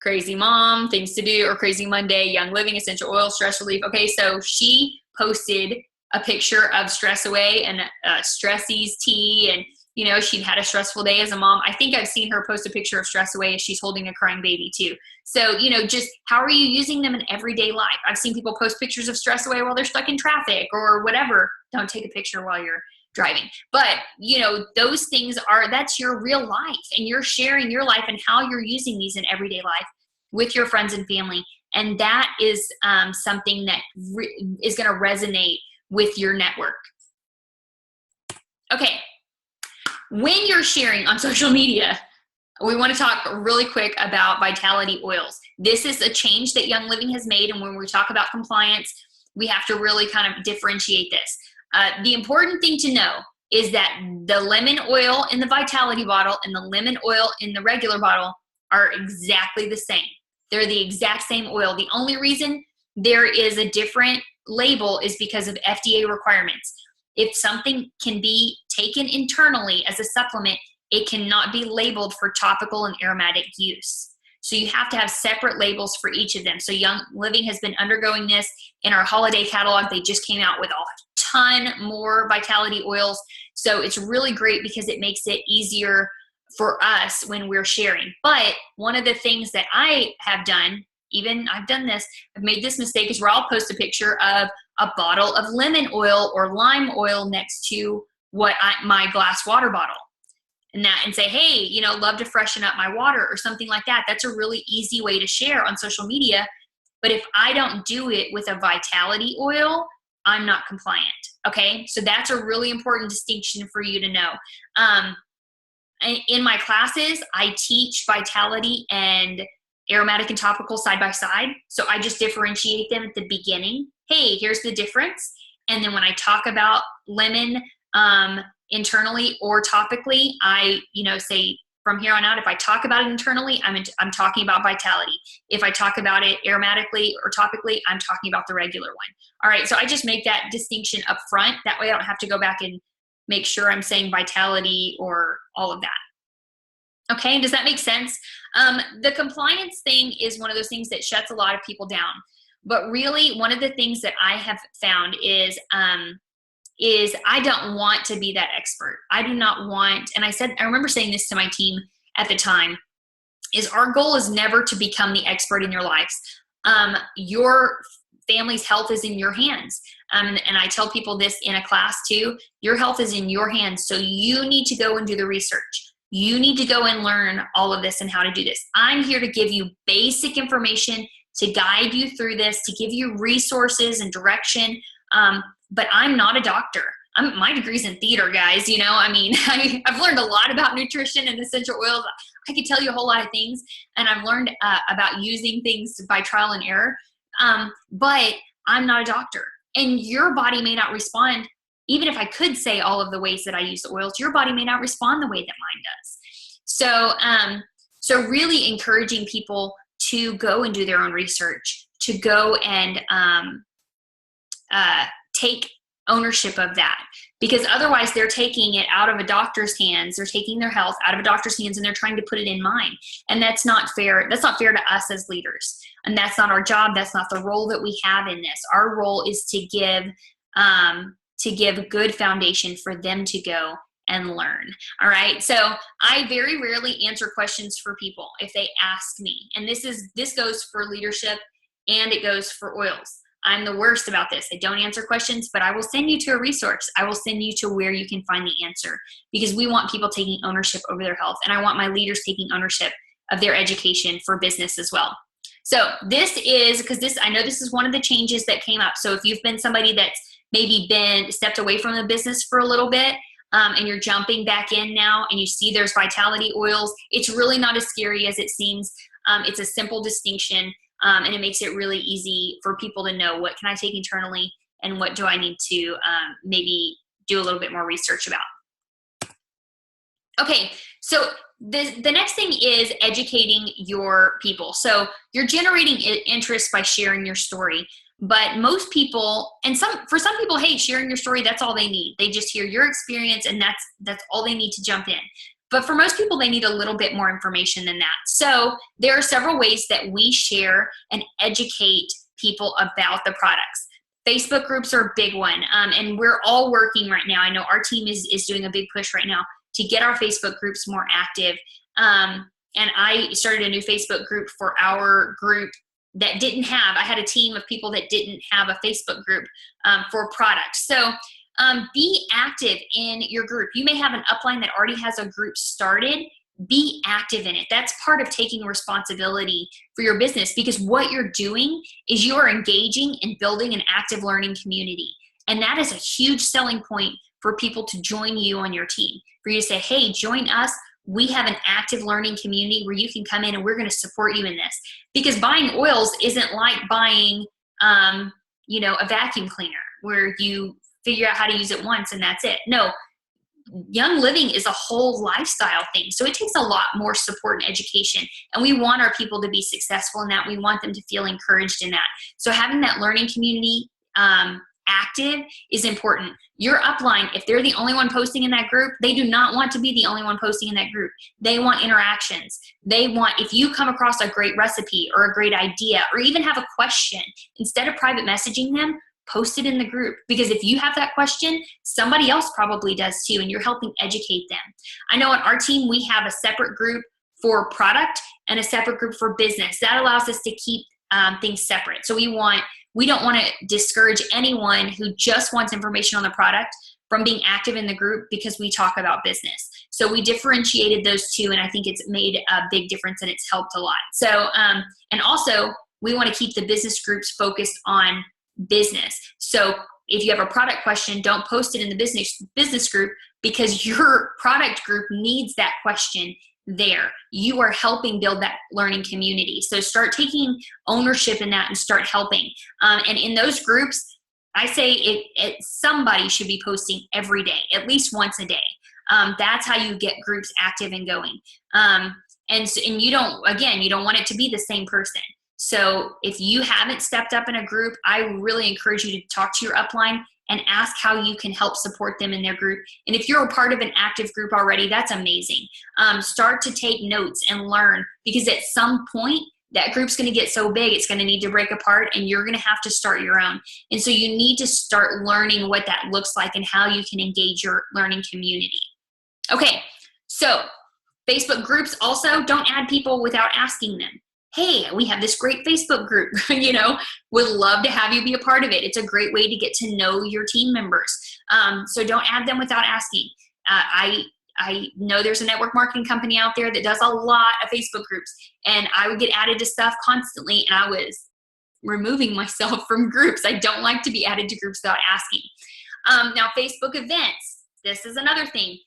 Crazy mom, things to do, or crazy Monday, young living, essential oil, stress relief. Okay, so she posted a picture of Stress Away and Stressy's tea, and you know, she'd had a stressful day as a mom. I think I've seen her post a picture of Stress Away as she's holding a crying baby too. So, you know, just how are you using them in everyday life? I've seen people post pictures of Stress Away while they're stuck in traffic or whatever. Don't take a picture while you're driving. But, you know, those things that's your real life, and you're sharing your life and how you're using these in everyday life with your friends and family. And that is something that is going to resonate with your network. Okay. When you're sharing on social media, we want to talk really quick about vitality oils. This is a change that Young Living has made, and when we talk about compliance, we have to really kind of differentiate this. The important thing to know is that the lemon oil in the vitality bottle and the lemon oil in the regular bottle are exactly the same. They're the exact same oil. The only reason there is a different label is because of FDA requirements. If something can be taken internally as a supplement, it cannot be labeled for topical and aromatic use. So you have to have separate labels for each of them. So Young Living has been undergoing this. In our holiday catalog, they just came out with a ton more vitality oils. So it's really great because it makes it easier for us when we're sharing. But one of the things that I have done, I've made this mistake, is where I'll post a picture of a bottle of lemon oil or lime oil next to my glass water bottle. And say, hey, you know, love to freshen up my water or something like that. That's a really easy way to share on social media. But if I don't do it with a vitality oil, I'm not compliant. Okay, so that's a really important distinction for you to know. In my classes, I teach vitality and aromatic and topical side by side. So I just differentiate them at the beginning. Hey, here's the difference. And then when I talk about lemon internally or topically, I, say from here on out, if I talk about it internally, I'm talking about vitality. If I talk about it aromatically or topically, I'm talking about the regular one. All right, so I just make that distinction up front. That way I don't have to go back and make sure I'm saying vitality or all of that. Okay, does that make sense? The compliance thing is one of those things that shuts a lot of people down. But really, one of the things that I have found is I don't want to be that expert. I do not want, and I remember saying this to my team at the time, is our goal is never to become the expert in your lives. Your family's health is in your hands. And I tell people this in a class too, your health is in your hands. So you need to go and do the research. You need to go and learn all of this and how to do this. I'm here to give you basic information, to guide you through this, to give you resources and direction. But I'm not a doctor. My degree's in theater, guys. I've learned a lot about nutrition and essential oils. I could tell you a whole lot of things, and I've learned about using things by trial and error. But I'm not a doctor, and your body may not respond. Even if I could say all of the ways that I use the oils, your body may not respond the way that mine does. So really encouraging people to go and do their own research, to go and take ownership of that, because otherwise they're taking it out of a doctor's hands. They're taking their health out of a doctor's hands and they're trying to put it in mine. And that's not fair. That's not fair to us as leaders. And that's not our job. That's not the role that we have in this. Our role is to give a good foundation for them to go and learn. All right. So I very rarely answer questions for people if they ask me. And this goes for leadership and it goes for oils. I'm the worst about this. I don't answer questions, but I will send you to a resource. I will send you to where you can find the answer, because we want people taking ownership over their health. And I want my leaders taking ownership of their education for business as well. So this is, because I know this is one of the changes that came up. So if you've been somebody that's maybe stepped away from the business for a little bit, and you're jumping back in now and you see there's vitality oils, it's really not as scary as it seems. It's a simple distinction. And it makes it really easy for people to know, what can I take internally and what do I need to maybe do a little bit more research about. Okay, so the next thing is educating your people. So you're generating interest by sharing your story. But most people, and for some people, hey, sharing your story, that's all they need. They just hear your experience and that's all they need to jump in. But for most people, they need a little bit more information than that. So there are several ways that we share and educate people about the products. Facebook groups are a big one. And we're all working right now. I know our team is doing a big push right now to get our Facebook groups more active. And I started a new Facebook group for our group that didn't have, I had a team of people that didn't have a Facebook group for products. So be active in your group. You may have an upline that already has a group started. Be active in it. That's part of taking responsibility for your business, because what you're doing is you are engaging and building an active learning community. And that is a huge selling point for people to join you on your team. For you to say, hey, join us. We have an active learning community where you can come in and we're going to support you in this. Because buying oils isn't like buying, a vacuum cleaner where you figure out how to use it once and that's it. No, Young Living is a whole lifestyle thing. So it takes a lot more support and education. And we want our people to be successful in that. We want them to feel encouraged in that. So having that learning community active is important. Your upline, if they're the only one posting in that group, they do not want to be the only one posting in that group. They want interactions. They want, if you come across a great recipe or a great idea or even have a question, instead of private messaging them, post it in the group. Because if you have that question, somebody else probably does too, and you're helping educate them. I know on our team, we have a separate group for product and a separate group for business. That allows us to keep things separate. So we don't want to discourage anyone who just wants information on the product from being active in the group, because we talk about business. So we differentiated those two, and I think it's made a big difference and it's helped a lot. So, and also we want to keep the business groups focused on business. So if you have a product question, don't post it in the business group, because your product group needs that question there. You are helping build that learning community. So start taking ownership in that and start helping. And in those groups, I say somebody should be posting every day, at least once a day. That's how you get groups active and going. And you don't want it to be the same person. So if you haven't stepped up in a group, I really encourage you to talk to your upline and ask how you can help support them in their group. And if you're a part of an active group already, that's amazing. Start to take notes and learn, because at some point, that group's going to get so big, it's going to need to break apart, and you're going to have to start your own. And so you need to start learning what that looks like and how you can engage your learning community. Okay, so Facebook groups also, don't add people without asking them. Hey, we have this great Facebook group, would love to have you be a part of it. It's a great way to get to know your team members. So don't add them without asking. I know there's a network marketing company out there that does a lot of Facebook groups, and I would get added to stuff constantly, and I was removing myself from groups. I don't like to be added to groups without asking. Now, Facebook events, this is another thing.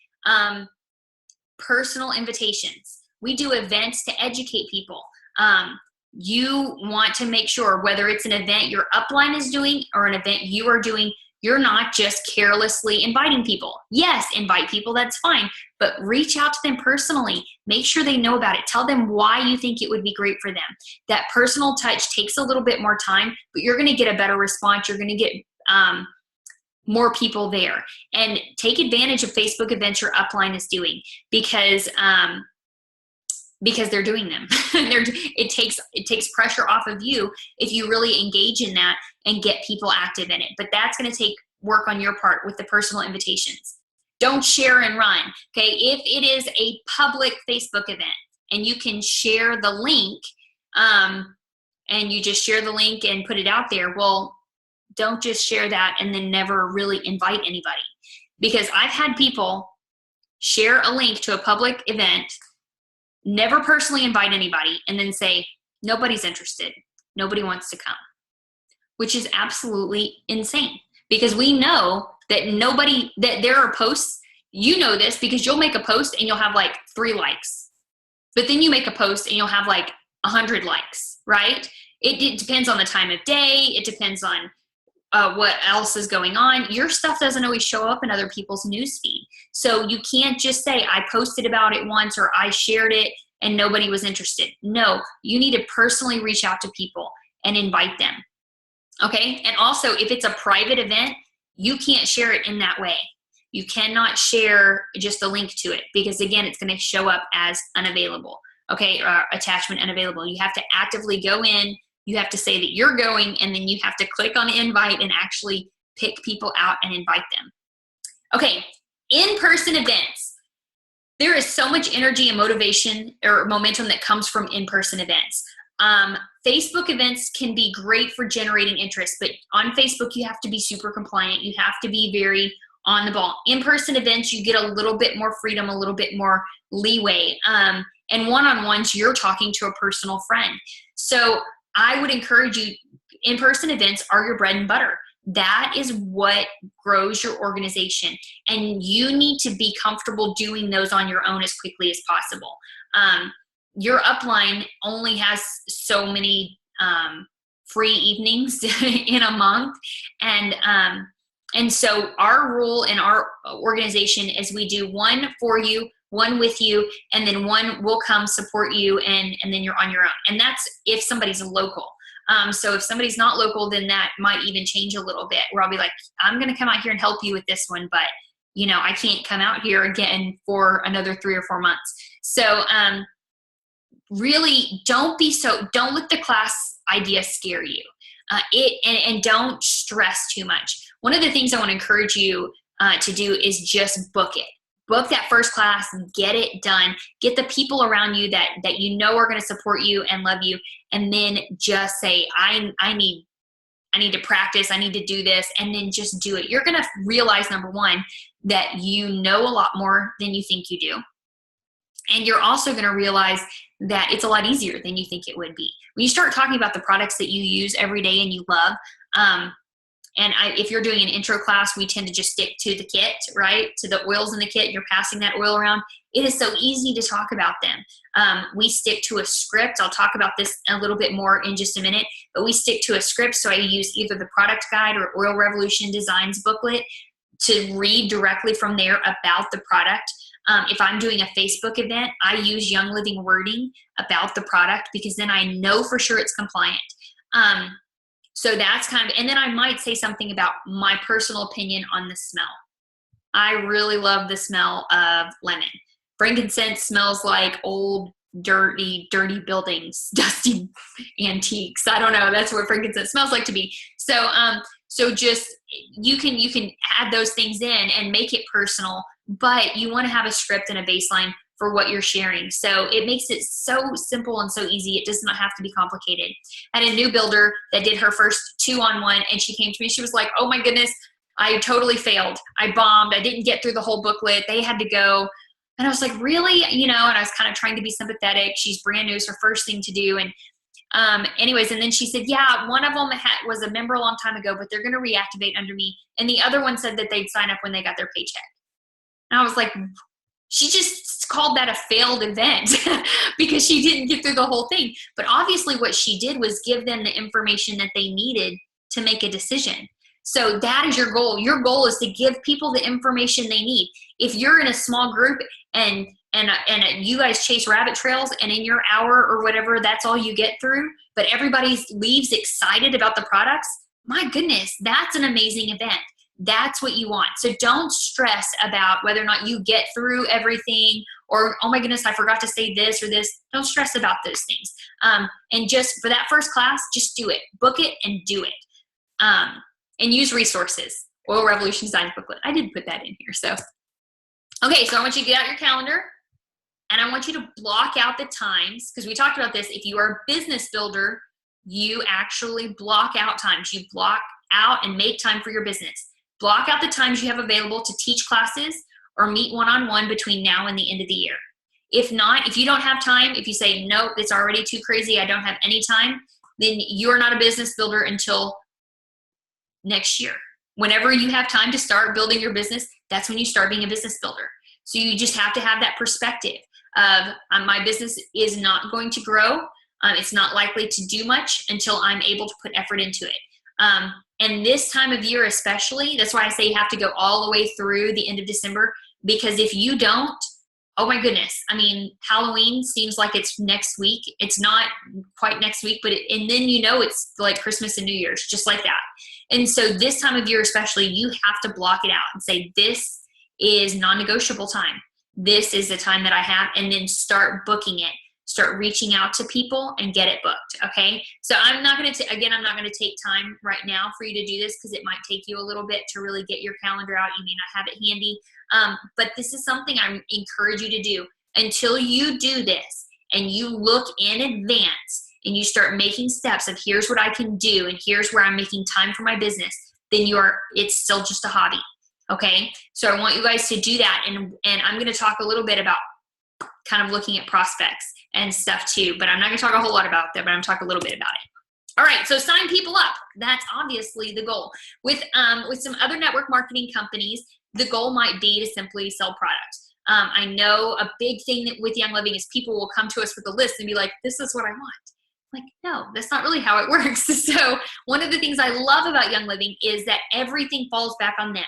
Personal invitations. We do events to educate people. You want to make sure, whether it's an event your upline is doing or an event you are doing, you're not just carelessly inviting people. Yes, invite people, that's fine, but reach out to them personally. Make sure they know about it. Tell them why you think it would be great for them. That personal touch takes a little bit more time, but you're going to get a better response. You're going to get more people there. And take advantage of Facebook events your upline is doing, because they're doing them. It takes pressure off of you if you really engage in that and get people active in it. But that's going to take work on your part with the personal invitations. Don't share and run. Okay, if it is a public Facebook event and you can share the link, and you just share the link and put it out there, well, don't just share that and then never really invite anybody. Because I've had people share a link to a public event, never personally invite anybody, and then say, nobody's interested. Nobody wants to come, which is absolutely insane. Because we know that that there are posts, you know this because you'll make a post and you'll have like 3 likes. But then you make a post and you'll have like 100 likes, right? It depends on the time of day. It depends on what else is going on. Your stuff doesn't always show up in other people's newsfeed. So you can't just say, I posted about it once or I shared it and nobody was interested. No, you need to personally reach out to people and invite them. Okay? And also, if it's a private event, you can't share it in that way. You cannot share just a link to it because, again, it's going to show up as unavailable. Okay? Attachment unavailable. You have to actively go in. You have to say that you're going, and then you have to click on invite and actually pick people out and invite them. Okay, in-person events. There is so much energy and motivation or momentum that comes from in-person events. Facebook events can be great for generating interest, but on Facebook, you have to be super compliant. You have to be very on the ball. In-person events, you get a little bit more freedom, a little bit more leeway. And one-on-ones, you're talking to a personal friend. So I would encourage you, in-person events are your bread and butter. That is what grows your organization. And you need to be comfortable doing those on your own as quickly as possible. Your upline only has so many free evenings in a month. And so our rule in our organization is we do one for you, one with you, and then one will come support you, and then you're on your own. And that's if somebody's local. So if somebody's not local, then that might even change a little bit, where I'll be like, I'm going to come out here and help you with this one, but I can't come out here again for another 3 or 4 months. So really don't let the class idea scare you. And don't stress too much. One of the things I want to encourage you to do is just book it. Book that first class, get it done, get the people around you that you know are going to support you and love you, and then just say, I need to practice, I need to do this, and then just do it. You're going to realize, number one, that you know a lot more than you think you do. And you're also going to realize that it's a lot easier than you think it would be. When you start talking about the products that you use every day and you love, if you're doing an intro class, we tend to just stick to the kit, right? To the oils in the kit. You're passing that oil around. It is so easy to talk about them. We stick to a script. I'll talk about this a little bit more in just a minute, but we stick to a script. So I use either the product guide or Oil Revolution Designs booklet to read directly from there about the product. If I'm doing a Facebook event, I use Young Living wording about the product because then I know for sure it's compliant. So that's and then I might say something about my personal opinion on the smell. I really love the smell of lemon. Frankincense smells like old, dirty buildings, dusty antiques. I don't know. That's what frankincense smells like to me. So just, you can add those things in and make it personal, but you want to have a script and a baseline for what you're sharing. So it makes it so simple and so easy. It does not have to be complicated. I had a new builder that did her first 2-on-1, and she came to me. She was like, oh my goodness, I totally failed. I bombed. I didn't get through the whole booklet. They had to go. And I was like, really? And I was kind of trying to be sympathetic. She's brand new. It's her first thing to do. And anyways, and then she said, yeah, one of them was a member a long time ago, but they're going to reactivate under me. And the other one said that they'd sign up when they got their paycheck. And I was like, she just called that a failed event because she didn't get through the whole thing. But obviously what she did was give them the information that they needed to make a decision. So that is your goal. Your goal is to give people the information they need. If you're in a small group and you guys chase rabbit trails, and in your hour or whatever, that's all you get through, but everybody leaves excited about the products, my goodness, that's an amazing event. That's what you want. So don't stress about whether or not you get through everything, or, oh my goodness, I forgot to say this or this. Don't stress about those things. And just for that first class, just do it. Book it and do it. And use resources. Oil Revolution Design booklet. I did put that in here. So Okay, so I want you to get out your calendar, and I want you to block out the times, because we talked about this. If you are a business builder, you actually block out times. You block out and make time for your business. Block out the times you have available to teach classes or meet one-on-one between now and the end of the year. If not, if you don't have time, if you say, nope, it's already too crazy, I don't have any time, then you're not a business builder until next year. Whenever you have time to start building your business, that's when you start being a business builder. So you just have to have that perspective of my business is not going to grow. It's not likely to do much until I'm able to put effort into it. And this time of year especially, that's why I say you have to go all the way through the end of December, because if you don't, oh my goodness, I mean, Halloween seems like it's next week. It's not quite next week, but and then it's like Christmas and New Year's, just like that. And so this time of year especially, you have to block it out and say, this is non-negotiable time. This is the time that I have, and then start booking it. Start reaching out to people and get it booked, okay? So I'm not going to, again, I'm not going to take time right now for you to do this, because it might take you a little bit to really get your calendar out. You may not have it handy, but this is something I encourage you to do. Until you do this and you look in advance and you start making steps of here's what I can do and here's where I'm making time for my business, then it's still just a hobby, okay? So I want you guys to do that, and I'm going to talk a little bit about kind of looking at prospects and stuff too, but I'm not going to talk a whole lot about that, but I'm going to talk a little bit about it. All right, so sign people up. That's obviously the goal. With some other network marketing companies, the goal might be to simply sell products. I know a big thing that with Young Living is people will come to us with a list and be like, this is what I want. Like, no, that's not really how it works. So one of the things I love about Young Living is that everything falls back on them.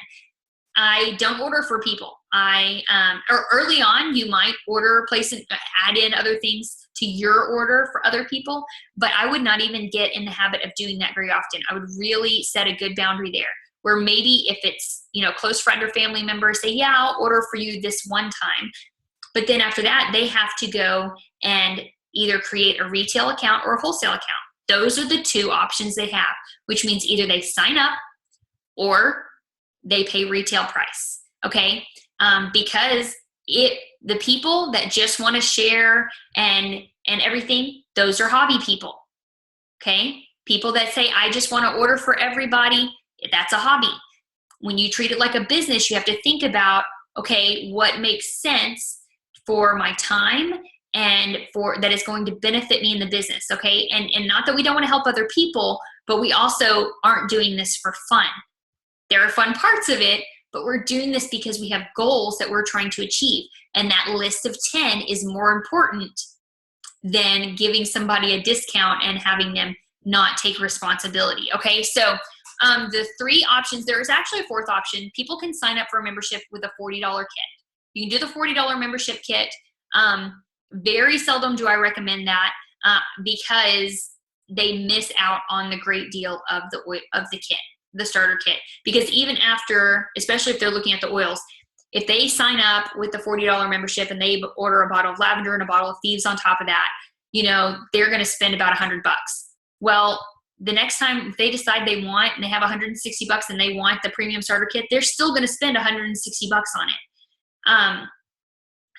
I don't order for people. Or early on, you might order, place, and add in other things to your order for other people, but I would not even get in the habit of doing that very often. I would really set a good boundary there, where maybe if it's, close friend or family member, say, yeah, I'll order for you this one time. But then after that, they have to go and either create a retail account or a wholesale account. Those are the two options they have, which means either they sign up or they pay retail price, okay? Because the people that just want to share and everything, those are hobby people, okay? People that say, I just want to order for everybody, that's a hobby. When you treat it like a business, you have to think about, okay, what makes sense for my time and for that is going to benefit me in the business, okay? And not that we don't want to help other people, but we also aren't doing this for fun. There are fun parts of it, but we're doing this because we have goals that we're trying to achieve. And that list of 10 is more important than giving somebody a discount and having them not take responsibility, okay? So the three options, there is actually a fourth option. People can sign up for a membership with a $40 kit. You can do the $40 membership kit. Very seldom do I recommend that because they miss out on the great deal of the kit. The starter kit, because even after, especially if they're looking at the oils, if they sign up with the $40 membership and they order a bottle of lavender and a bottle of thieves on top of that, they're going to spend about $100. Well, the next time if they decide they want and they have $160 and they want the premium starter kit, they're still going to spend $160 on it.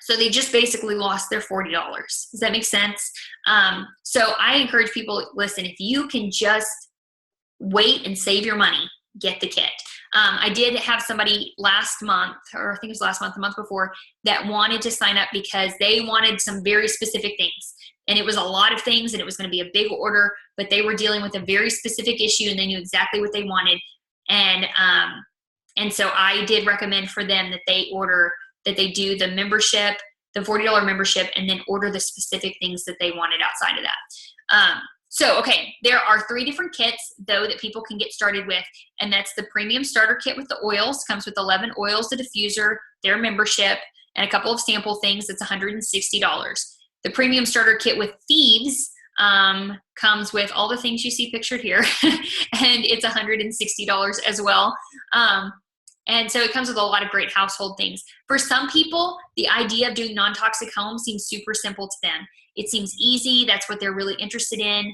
So they just basically lost their $40. Does that make sense? So I encourage people, listen, if you can just wait and save your money, get the kit. I did have somebody last month, or I think it was last month, the month before, that wanted to sign up because they wanted some very specific things. And it was a lot of things, and it was going to be a big order, but they were dealing with a very specific issue, and they knew exactly what they wanted. And so I did recommend for them that they do the membership, the $40 membership, and then order the specific things that they wanted outside of that. So, okay, there are 3 different kits, though, that people can get started with, and that's the premium starter kit with the oils. Comes with 11 oils, the diffuser, their membership, and a couple of sample things. It's $160. The premium starter kit with thieves comes with all the things you see pictured here, and it's $160 as well. And so it comes with a lot of great household things. For some people, the idea of doing non-toxic home seems super simple to them. It seems easy. That's what they're really interested in.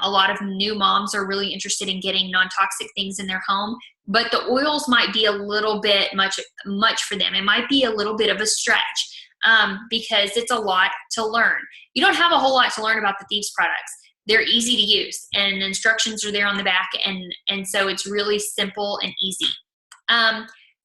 A lot of new moms are really interested in getting non-toxic things in their home, but the oils might be a little bit much for them. It might be a little bit of a stretch because it's a lot to learn. You don't have a whole lot to learn about the Thieves products. They're easy to use, and the instructions are there on the back, and so it's really simple and easy.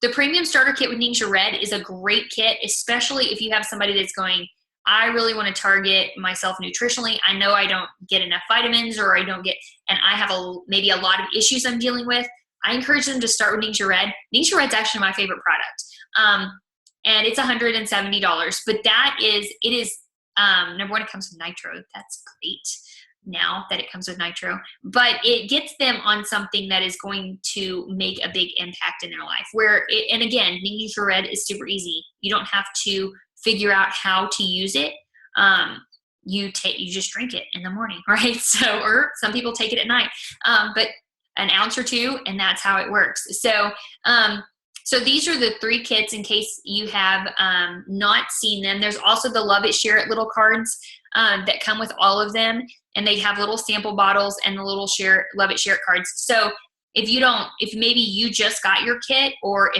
The Premium Starter Kit with Ningxia Red is a great kit, especially if you have somebody that's going, I really want to target myself nutritionally. I know I don't get enough vitamins, or I don't get, and I have maybe a lot of issues I'm dealing with. I encourage them to start with Ningxia Red. Ningxia Red's actually my favorite product. And it's $170, but it is number one, it comes with nitro. That's great now that it comes with nitro, but it gets them on something that is going to make a big impact in their life, and again, Ningxia Red is super easy. You don't have to figure out how to use it. You just drink it in the morning, right? So, or some people take it at night, but an ounce or two, and that's how it works. So, so these are the 3 kits in case you have not seen them. There's also the Love It, Share It little cards that come with all of them, and they have little sample bottles and the little Love It, Share It cards. So if maybe you just got your kit, or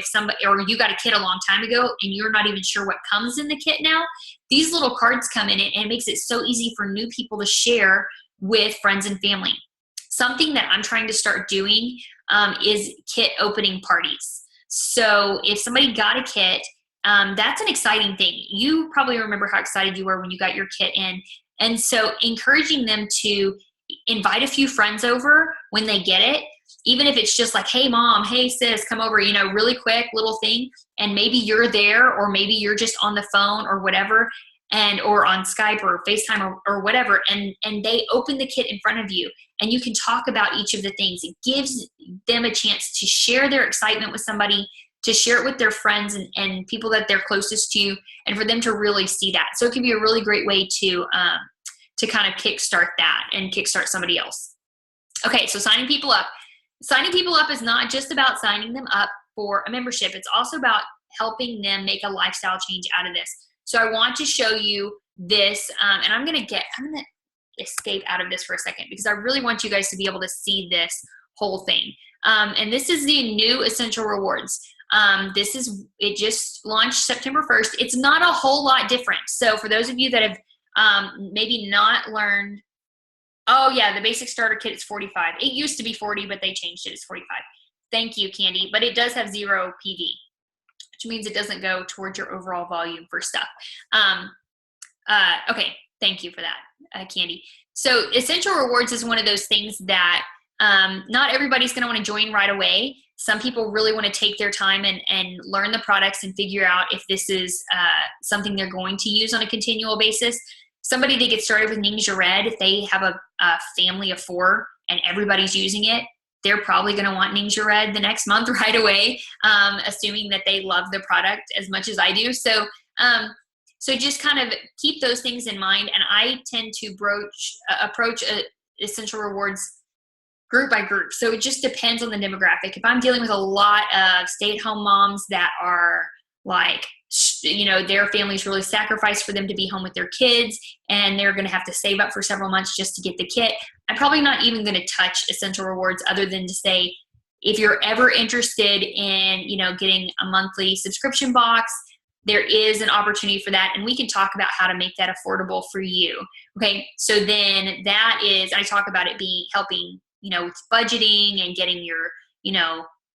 or you got a kit a long time ago and you're not even sure what comes in the kit now, these little cards come in it, and it makes it so easy for new people to share with friends and family. Something that I'm trying to start doing is kit opening parties. So if somebody got a kit, that's an exciting thing. You probably remember how excited you were when you got your kit in. And so encouraging them to invite a few friends over when they get it, even if it's just like, hey mom, hey sis, come over, really quick little thing. And maybe you're there, or maybe you're just on the phone or whatever, or on Skype or FaceTime or whatever. And they open the kit in front of you, and you can talk about each of the things. It gives them a chance to share their excitement with somebody, to share it with their friends and people that they're closest to, and for them to really see that. So it can be a really great way to kind of kickstart that and kickstart somebody else. Okay, so signing people up. Signing people up is not just about signing them up for a membership. It's also about helping them make a lifestyle change out of this. So I want to show you this, and I'm going to escape out of this for a second, because I really want you guys to be able to see this whole thing. And this is the new Essential Rewards. It just launched September 1st. It's not a whole lot different. So for those of you that have maybe not learned, oh yeah, the basic starter kit is 45. It used to be 40, but they changed it. It's 45. Thank you, Candy. But it does have 0 PV, which means it doesn't go towards your overall volume for stuff. Okay, thank you for that, Candy. So Essential Rewards is one of those things that not everybody's going to want to join right away. Some people really want to take their time and learn the products and figure out if this is something they're going to use on a continual basis. Somebody that gets started with Ningxia Red, if they have a family of 4 and everybody's using it, they're probably going to want Ningxia Red the next month right away, assuming that they love the product as much as I do. So just kind of keep those things in mind. And I tend to approach Essential Rewards group by group. So it just depends on the demographic. If I'm dealing with a lot of stay-at-home moms that are like, their families really sacrificed for them to be home with their kids, and they're going to have to save up for several months just to get the kit, I'm probably not even going to touch Essential Rewards, other than to say, if you're ever interested in, getting a monthly subscription box, there is an opportunity for that, and we can talk about how to make that affordable for you. Okay, so then that is, I talk about it helping, with budgeting and getting your,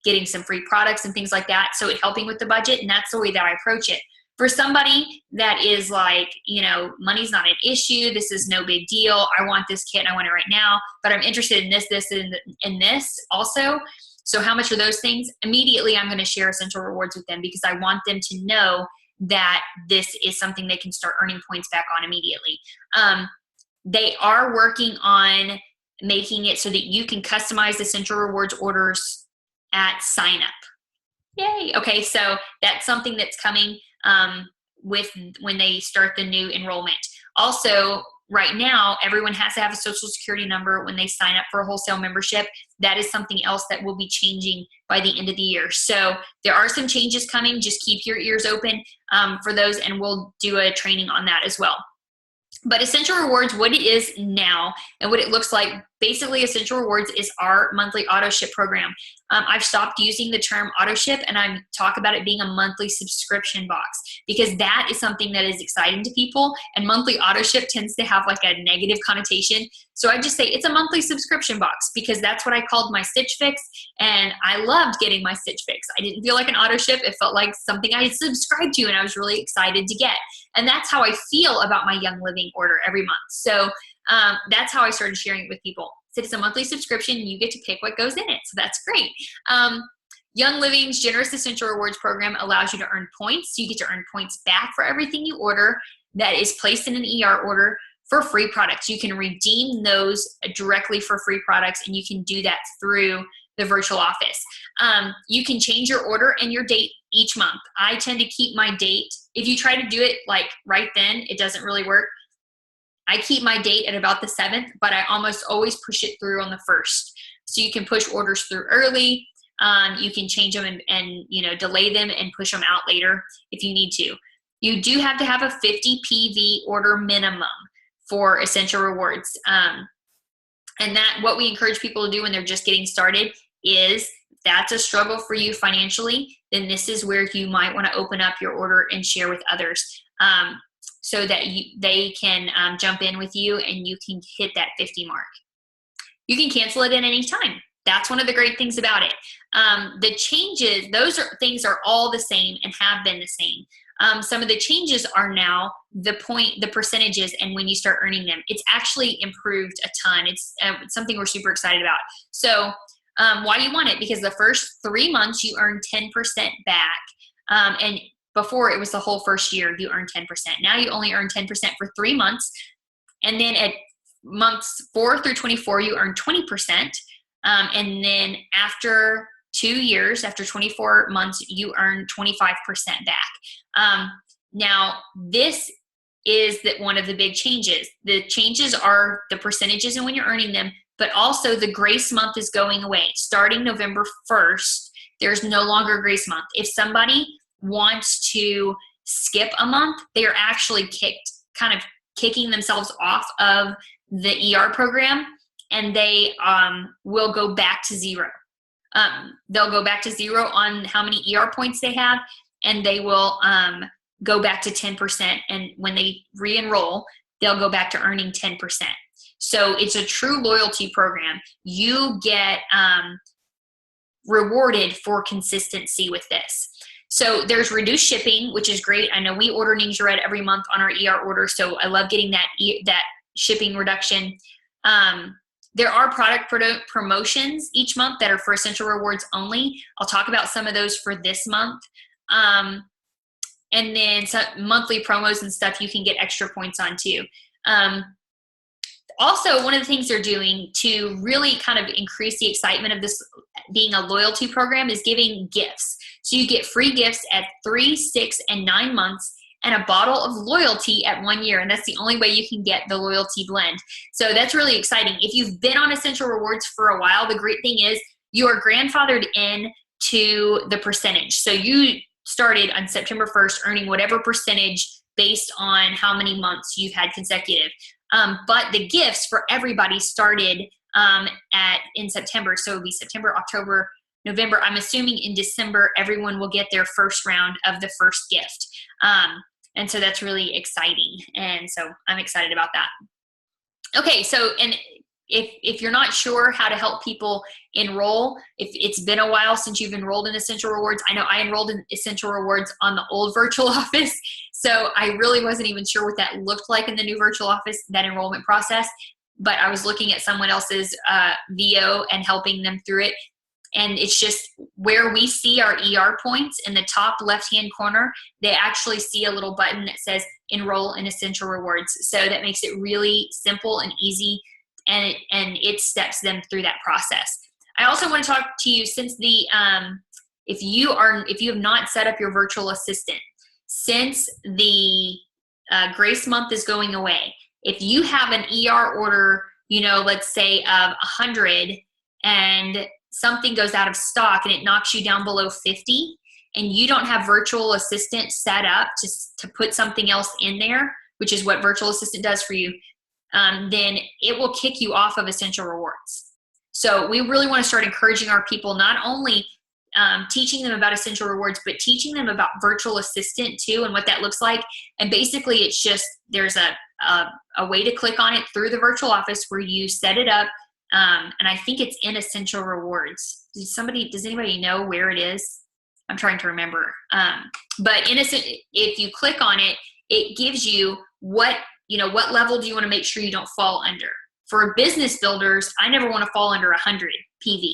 getting some free products and things like that. So it helping with the budget, and that's the way that I approach it. For somebody that is like, money's not an issue, this is no big deal, I want this kit and I want it right now, but I'm interested in this, and this also. So how much are those things? Immediately, I'm going to share Essential Rewards with them, because I want them to know that this is something they can start earning points back on immediately. They are working on making it so that you can customize Essential Rewards orders at sign up. Yay. Okay, so that's something that's coming with when they start the new enrollment. Also, right now, everyone has to have a social security number when they sign up for a wholesale membership. That is something else that will be changing by the end of the year. So there are some changes coming. Just keep your ears open for those, and we'll do a training on that as well. But Essential Rewards, what it is now and what it looks like basically Essential Rewards is our monthly auto ship program. I've stopped using the term auto ship, and I talk about it being a monthly subscription box, because that is something that is exciting to people, and monthly auto ship tends to have like a negative connotation. So I just say it's a monthly subscription box, because that's what I called my Stitch Fix, and I loved getting my Stitch Fix. I didn't feel like an auto ship. It felt like something I had subscribed to and I was really excited to get. And that's how I feel about my Young Living order every month. So that's how I started sharing it with people. So it's a monthly subscription. You get to pick what goes in it. So that's great. Young Living's Generous Essential Rewards program allows you to earn points. So you get to earn points back for everything you order that is placed in an ER order for free products. You can redeem those directly for free products, and you can do that through the virtual office. You can change your order and your date each month. I tend to keep my date. If you try to do it like right then, it doesn't really work. I keep my date at about the 7th, but I almost always push it through on the 1st. So you can push orders through early. You can change them and delay them and push them out later if you need to. You do have to have a 50 PV order minimum for Essential Rewards. And that what we encourage people to do when they're just getting started is, if that's a struggle for you financially, then this is where you might want to open up your order and share with others, so that they can jump in with you and you can hit that 50 mark. You can cancel it at any time. That's one of the great things about it. The changes, things are all the same and have been the same. Some of the changes are now the percentages, and when you start earning them. It's actually improved a ton. It's something we're super excited about. So why do you want it? Because the first 3 months you earn 10% back. And before, it was the whole first year you earn 10%. Now you only earn 10% for 3 months. And then at months 4 through 24, you earn 20%. And then after 2 years, after 24 months, you earn 25% back. Now, this is one of the big changes. The changes are the percentages and when you're earning them, but also the grace month is going away. Starting November 1st, there's no longer grace month. If somebody wants to skip a month, they are actually kicking themselves off of the ER program, and they will go back to zero. They'll go back to zero on how many ER points they have, and they will go back to 10%. And when they re-enroll, they'll go back to earning 10%. So it's a true loyalty program. You get rewarded for consistency with this. So there's reduced shipping, which is great. I know we order Ninja Red every month on our ER order, so I love getting that shipping reduction. There are product promotions each month that are for Essential Rewards only. I'll talk about some of those for this month. And then some monthly promos and stuff you can get extra points on too. Also, one of the things they're doing to really kind of increase the excitement of this being a loyalty program is giving gifts. So you get free gifts at 3, 6, and 9 months, and a bottle of loyalty at 1 year. And that's the only way you can get the loyalty blend. So that's really exciting. If you've been on Essential Rewards for a while, the great thing is you are grandfathered in to the percentage. So you started on September 1st earning whatever percentage based on how many months you've had consecutive. But the gifts for everybody started in September. So it would be September, October, November. I'm assuming in December, everyone will get their first round of the first gift. And so that's really exciting. And so I'm excited about that. Okay, so and if you're not sure how to help people enroll, if it's been a while since you've enrolled in Essential Rewards, I know I enrolled in Essential Rewards on the old virtual office, so I really wasn't even sure what that looked like in the new virtual office, that enrollment process, but I was looking at someone else's VO and helping them through it. And it's just where we see our ER points in the top left-hand corner, they actually see a little button that says Enroll in Essential Rewards. So that makes it really simple and easy, and it steps them through that process. I also want to talk to you, since the if you have not set up your virtual assistant, since the grace month is going away, if you have an ER order, let's say of 100, and something goes out of stock and it knocks you down below 50, and you don't have virtual assistant set up to put something else in there, which is what virtual assistant does for you, then it will kick you off of Essential Rewards. So we really want to start encouraging our people, not only teaching them about Essential Rewards, but teaching them about Virtual Assistant too, and what that looks like. And basically it's just, there's a way to click on it through the virtual office where you set it up. And I think it's in Essential Rewards. Does anybody know where it is? I'm trying to remember. But if you click on it, it gives you what level do you want to make sure you don't fall under. For business builders, I never want to fall under 100 PV.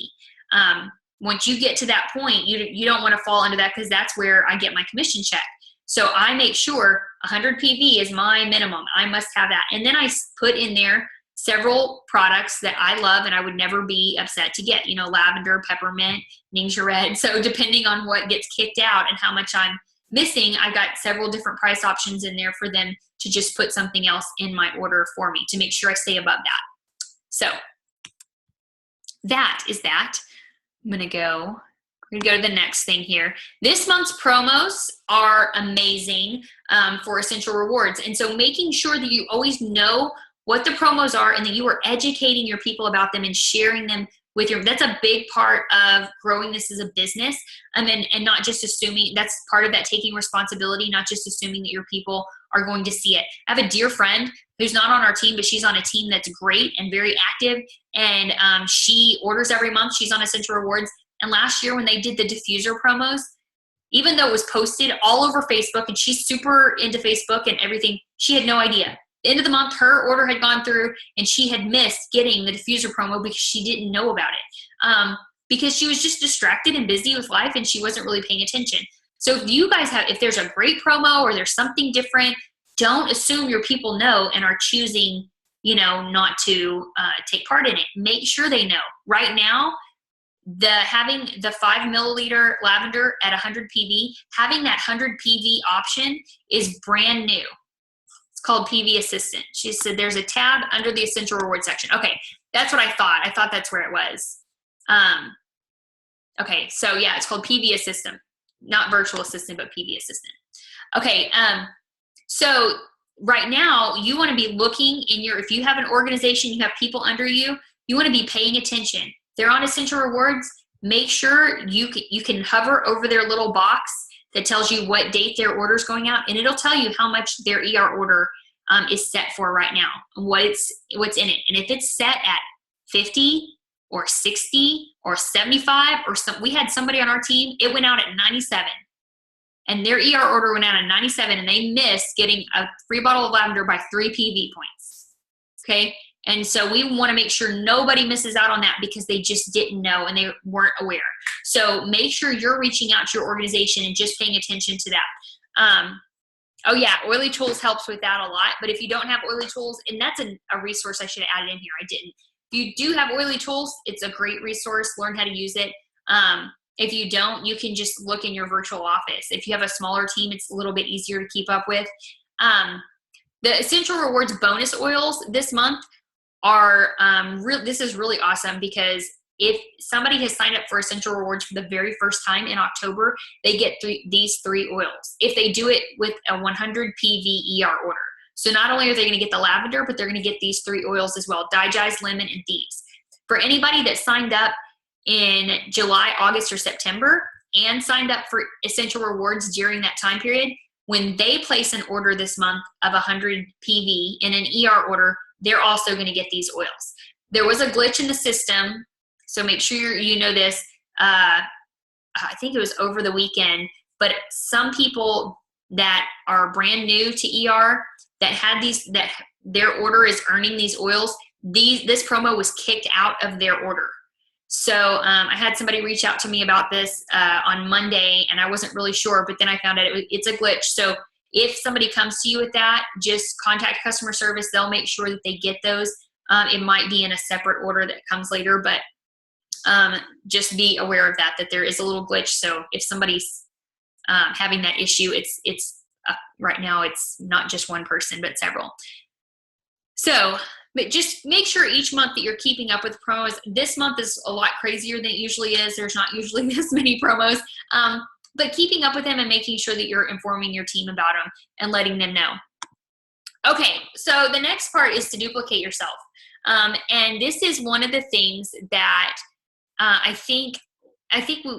Once you get to that point, you don't want to fall under that, because that's where I get my commission check. So I make sure 100 PV is my minimum. I must have that. And then I put in there several products that I love and I would never be upset to get, lavender, peppermint, Ningxia Red. So depending on what gets kicked out and how much I'm missing, I got several different price options in there for them to just put something else in my order for me to make sure I stay above that. So that is that. I'm going to go to the next thing here. This month's promos are amazing for Essential Rewards. And so making sure that you always know what the promos are and that you are educating your people about them and sharing them with that's a big part of growing this as a business. And not just assuming, that's part of that taking responsibility, not just assuming that your people are going to see it. I have a dear friend who's not on our team, but she's on a team that's great and very active. And she orders every month. She's on Essential Rewards. And last year when they did the diffuser promos, even though it was posted all over Facebook and she's super into Facebook and everything, she had no idea. End of the month, her order had gone through and she had missed getting the diffuser promo because she didn't know about it. Because she was just distracted and busy with life and she wasn't really paying attention. So if there's a great promo or there's something different, don't assume your people know and are choosing, not to take part in it. Make sure they know. Right now, having the 5 milliliter lavender at 100 PV, having that 100 PV option is brand new. Called PV Assistant. She said there's a tab under the Essential Reward section. Okay, that's what I thought. I thought that's where it was. Okay, so yeah, it's called PV Assistant, not Virtual Assistant, but PV Assistant. Okay, so right now you want to be looking if you have an organization, you have people under you, you want to be paying attention. They're on Essential Rewards. Make sure you can hover over their little box that tells you what date their order is going out, and it'll tell you how much their ER order is set for right now, and what's in it. And if it's set at 50 or 60 or 75 we had somebody on our team, it went out at 97, and their ER order went out at 97, and they missed getting a free bottle of lavender by 3 PV points. Okay. And so we want to make sure nobody misses out on that because they just didn't know and they weren't aware. So make sure you're reaching out to your organization and just paying attention to that. Oh yeah, Oily Tools helps with that a lot. But if you don't have Oily Tools, and that's a resource I should have added in here, I didn't. If you do have Oily Tools, it's a great resource. Learn how to use it. If you don't, you can just look in your virtual office. If you have a smaller team, it's a little bit easier to keep up with. The Essential Rewards bonus oils this month are this is really awesome, because if somebody has signed up for Essential Rewards for the very first time in October, they get these 3 oils if they do it with a 100 PV ER order. So not only are they going to get the lavender, but they're going to get these 3 oils as well: Digest, Lemon, and Thieves. For anybody that signed up in July, August, or September and signed up for Essential Rewards during that time period, when they place an order this month of 100 PV in an ER order, they're also going to get these oils. There was a glitch in the system, so make sure you know this. I think it was over the weekend, but some people that are brand new to ER that had that their order is earning these oils, this promo was kicked out of their order. So I had somebody reach out to me about this on Monday, and I wasn't really sure, but then I found out it's a glitch. So if somebody comes to you with that, just contact customer service. They'll make sure that they get those. It might be in a separate order that comes later, but just be aware of that there is a little glitch. So if somebody's having that issue, it's right now it's not just one person, but several. So, but just make sure each month that you're keeping up with promos. This month is a lot crazier than it usually is. There's not usually this many promos. But keeping up with them and making sure that you're informing your team about them and letting them know. Okay, so the next part is to duplicate yourself. And this is one of the things that I think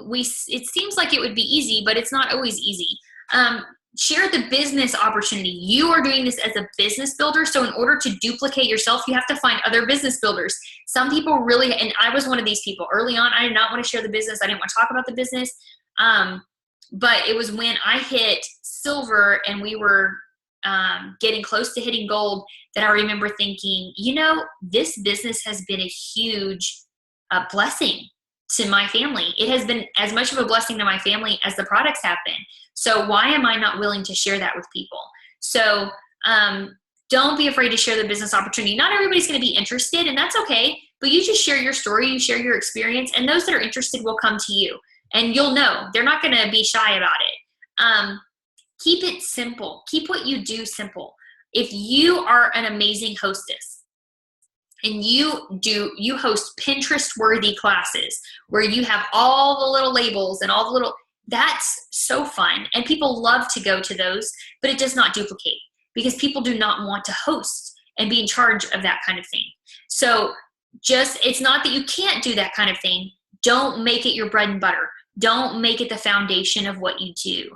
we it seems like it would be easy, but it's not always easy. Share the business opportunity. You are doing this as a business builder, so in order to duplicate yourself, you have to find other business builders. Some people really, and I was one of these people early on. I did not want to share the business. I didn't want to talk about the business. But it was when I hit silver and we were getting close to hitting gold that I remember thinking, this business has been a huge blessing to my family. It has been as much of a blessing to my family as the products have been. So why am I not willing to share that with people? So don't be afraid to share the business opportunity. Not everybody's going to be interested, and that's okay, but you just share your story, you share your experience, and those that are interested will come to you. And you'll know. They're not going to be shy about it. Keep it simple. Keep what you do simple. If you are an amazing hostess and you host Pinterest-worthy classes where you have all the little labels and all the little, that's so fun. And people love to go to those, but it does not duplicate because people do not want to host and be in charge of that kind of thing. So it's not that you can't do that kind of thing. Don't make it your bread and butter. Don't make it the foundation of what you do.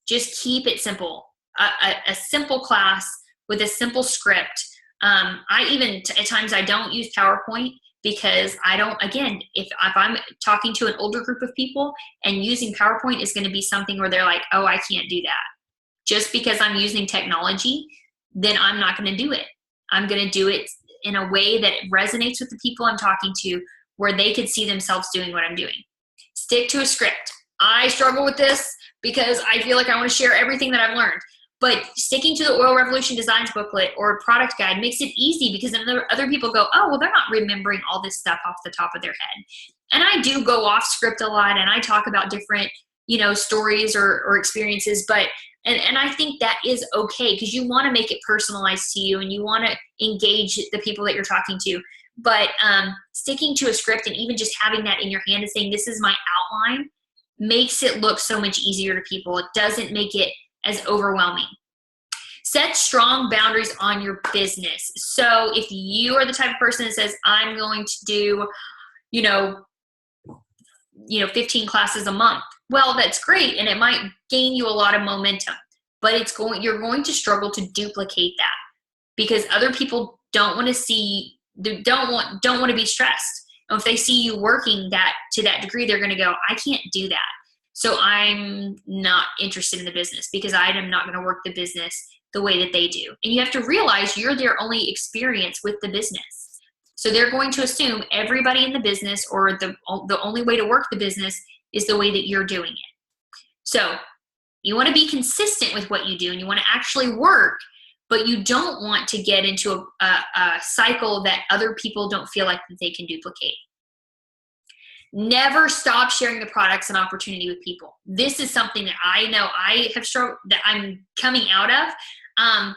Just keep it simple. A simple class with a simple script. I even, at times, I don't use PowerPoint because I don't, again, if I'm talking to an older group of people and using PowerPoint is going to be something where they're like, oh, I can't do that. Just because I'm using technology, then I'm not going to do it. I'm going to do it in a way that resonates with the people I'm talking to where they could see themselves doing what I'm doing. Stick to a script. I struggle with this because I feel like I want to share everything that I've learned. But sticking to the Oil Revolution Designs booklet or product guide makes it easy because then other people go, oh, well, they're not remembering all this stuff off the top of their head. And I do go off script a lot and I talk about different, stories or experiences. But and I think that is okay because you want to make it personalized to you and you want to engage the people that you're talking to. But sticking to a script and even just having that in your hand and saying, this is my outline, makes it look so much easier to people. It doesn't make it as overwhelming. Set strong boundaries on your business. So if you are the type of person that says, I'm going to do, 15 classes a month, well, that's great. And it might gain you a lot of momentum, but you're going to struggle to duplicate that because other people don't want to see, they don't want to be stressed. And if they see you working to that degree, they're going to go, I can't do that. So I'm not interested in the business because I am not going to work the business the way that they do. And you have to realize you're their only experience with the business. So they're going to assume everybody in the business or the only way to work the business is the way that you're doing it. So you want to be consistent with what you do and you want to actually work, but you don't want to get into a cycle that other people don't feel like that they can duplicate. Never stop sharing the products and opportunity with people. This is something that I know I have struggled, that I'm coming out of.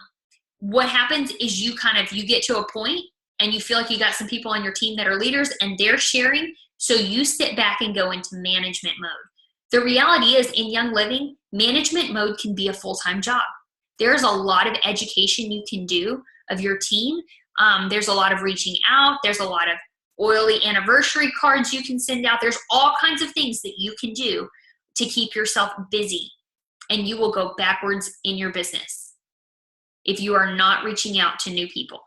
What happens is you get to a point and you feel like you got some people on your team that are leaders and they're sharing. So you sit back and go into management mode. The reality is in Young Living, management mode can be a full-time job. There's a lot of education you can do of your team. There's a lot of reaching out. There's a lot of oily anniversary cards you can send out. There's all kinds of things that you can do to keep yourself busy, and you will go backwards in your business if you are not reaching out to new people.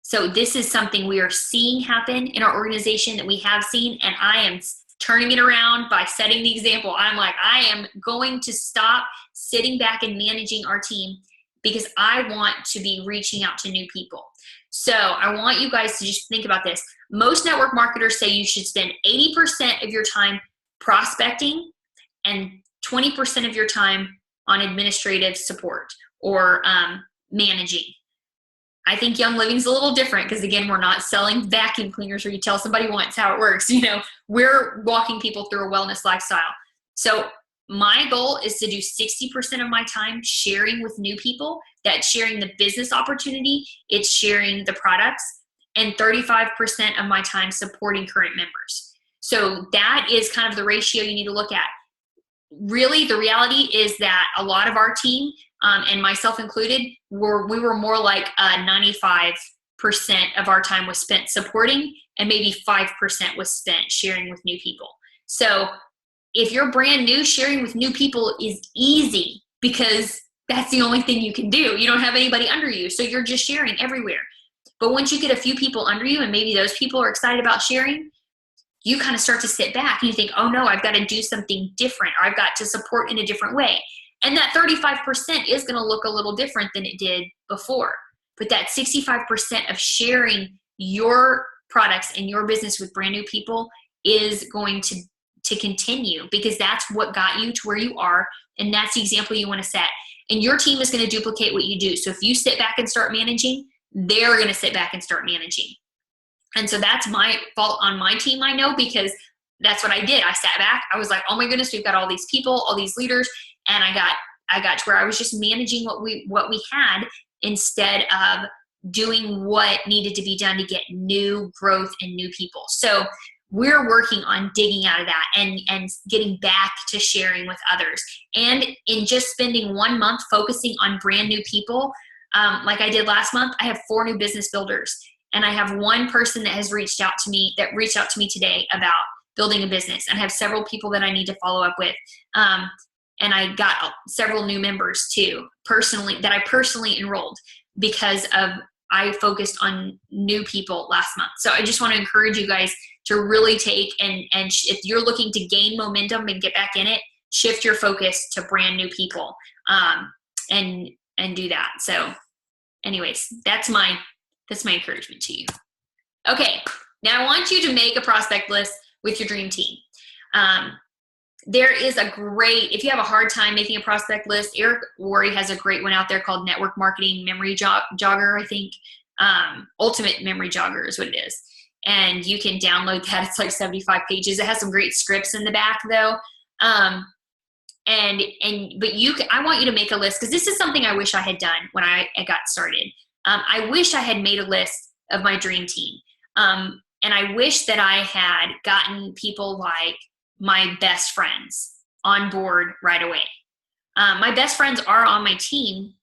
So this is something we are seeing happen in our organization that we have seen, and I am turning it around by setting the example. I'm like, I am going to stop sitting back and managing our team because I want to be reaching out to new people. So I want you guys to just think about this. Most network marketers say you should spend 80% of your time prospecting and 20% of your time on administrative support or managing. I think Young Living's a little different because, again, we're not selling vacuum cleaners where you tell somebody once how it works. We're walking people through a wellness lifestyle. So my goal is to do 60% of my time sharing with new people. That's sharing the business opportunity. It's sharing the products. And 35% of my time supporting current members. So that is kind of the ratio you need to look at. Really, the reality is that a lot of our team, and myself included, we were more like 95% of our time was spent supporting, and maybe 5% was spent sharing with new people. So if you're brand new, sharing with new people is easy because that's the only thing you can do. You don't have anybody under you, so you're just sharing everywhere. But once you get a few people under you and maybe those people are excited about sharing, you kind of start to sit back and you think, oh no, I've got to do something different, or I've got to support in a different way. And that 35% is going to look a little different than it did before. But that 65% of sharing your products and your business with brand new people is going to continue, because that's what got you to where you are, and that's the example you want to set. And your team is going to duplicate what you do. So if you sit back and start managing, they're going to sit back and start managing. And so that's my fault on my team, I know, because that's what I did. I sat back. I was like, oh my goodness, we've got all these people, all these leaders, and I got to where I was just managing what we had instead of doing what needed to be done to get new growth and new people. So we're working on digging out of that and getting back to sharing with others. And in just spending 1 month focusing on brand new people, like I did last month, I have 4 new business builders. And I have 1 person that has reached out to me today about building a business. And I have several people that I need to follow up with. And I got several new members too, that I personally enrolled because I focused on new people last month. So I just want to encourage you guys to really take and if you're looking to gain momentum and get back in it, shift your focus to brand new people, and do that. So anyways, that's my encouragement to you. Okay, now I want you to make a prospect list with your dream team. There is if you have a hard time making a prospect list, Eric Worre has a great one out there called Network Marketing Memory Jogger, I think. Ultimate Memory Jogger is what it is. And you can download that. It's like 75 pages. It has some great scripts in the back though. But I want you to make a list, because this is something I wish I had done when I got started. I wish I had made a list of my dream team. And I wish that I had gotten people like my best friends on board right away. My best friends are on my team,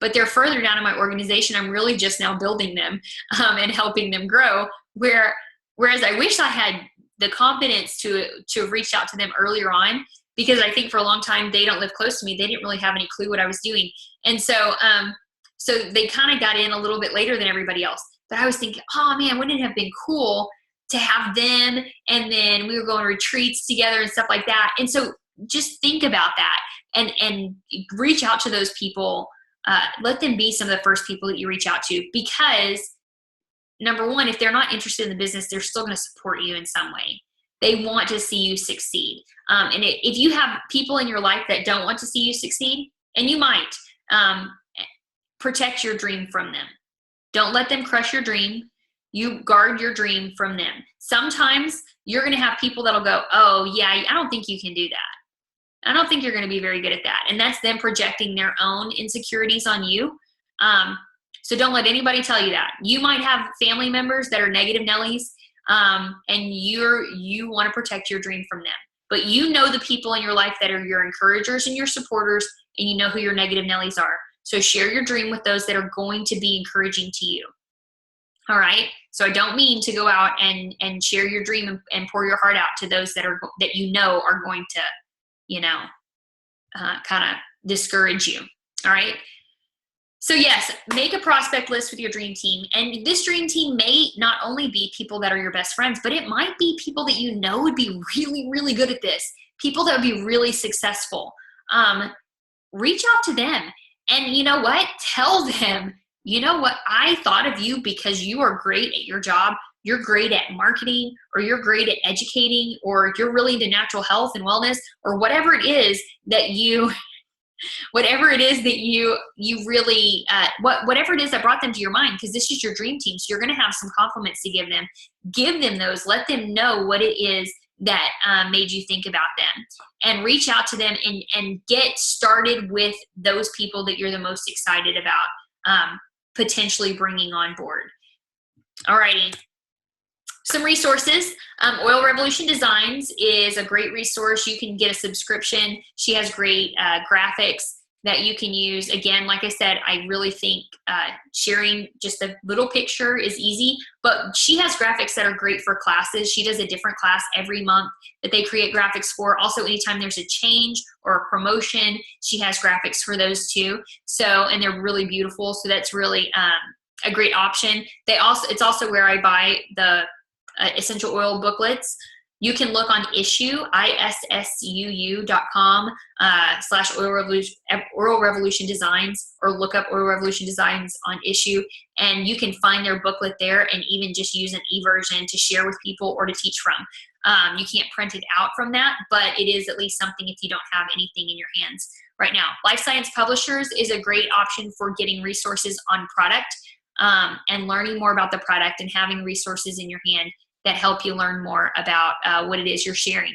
but they're further down in my organization. I'm really just now building them and helping them grow. Whereas I wish I had the confidence to have reached out to them earlier on, because I think for a long time they don't live close to me. They didn't really have any clue what I was doing. And so they kind of got in a little bit later than everybody else. But I was thinking, oh man, wouldn't it have been cool to have them, and then we were going retreats together and stuff like that. And so just think about that and reach out to those people. Let them be some of the first people that you reach out to, because number one, if they're not interested in the business, they're still going to support you in some way. They want to see you succeed. And if you have people in your life that don't want to see you succeed, and you might, protect your dream from them. Don't let them crush your dream. You guard your dream from them. Sometimes you're going to have people that'll go, oh yeah, I don't think you can do that. I don't think you're going to be very good at that. And that's them projecting their own insecurities on you. So don't let anybody tell you that. You might have family members that are negative Nellies, and you want to protect your dream from them. But you know the people in your life that are your encouragers and your supporters, and you know who your negative Nellies are. So share your dream with those that are going to be encouraging to you. All right. So I don't mean to go out and share your dream and pour your heart out to those that are going to, kind of discourage you. All right. So yes, make a prospect list with your dream team. And this dream team may not only be people that are your best friends, but it might be people that you know would be really, really good at this. People that would be really successful. Reach out to them. And you know what? Tell them, you know what? I thought of you because you are great at your job. You're great at marketing, or you're great at educating, or you're really into natural health and wellness, or whatever it is that you really, whatever it is that brought them to your mind, because this is your dream team. So you're going to have some compliments to give them. Give them those. Let them know what it is that made you think about them, and reach out to them and get started with those people that you're the most excited about potentially bringing on board. Alrighty. Some resources. Oil Revolution Designs is a great resource. You can get a subscription. She has great graphics that you can use. Again, like I said, I really think sharing just a little picture is easy, but she has graphics that are great for classes. She does a different class every month that they create graphics for. Also, anytime there's a change or a promotion, she has graphics for those too. So, and they're really beautiful. So that's really a great option. It's also where I buy the essential oil booklets. You can look on issuu, issuu.com / Oil Revolution Designs, or look up Oil Revolution Designs on Issuu, and you can find their booklet there and even just use an e-version to share with people or to teach from. You can't print it out from that, but it is at least something if you don't have anything in your hands right now. Life Science Publishers is a great option for getting resources on product and learning more about the product and having resources in your hand that help you learn more about what it is you're sharing.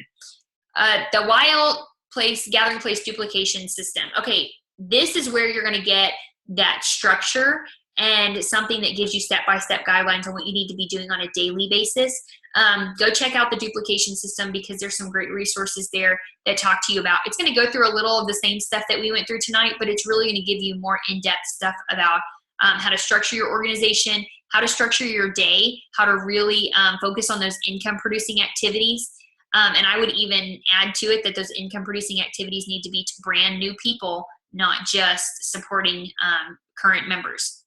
The Gathering Place Duplication System. Okay, this is where you're gonna get that structure and something that gives you step-by-step guidelines on what you need to be doing on a daily basis. Go check out the duplication system because there's some great resources there that talk to you about. It's gonna go through a little of the same stuff that we went through tonight, but it's really gonna give you more in-depth stuff about how to structure your organization, how to structure your day, how to really focus on those income producing activities. And I would even add to it that those income producing activities need to be to brand new people, not just supporting current members.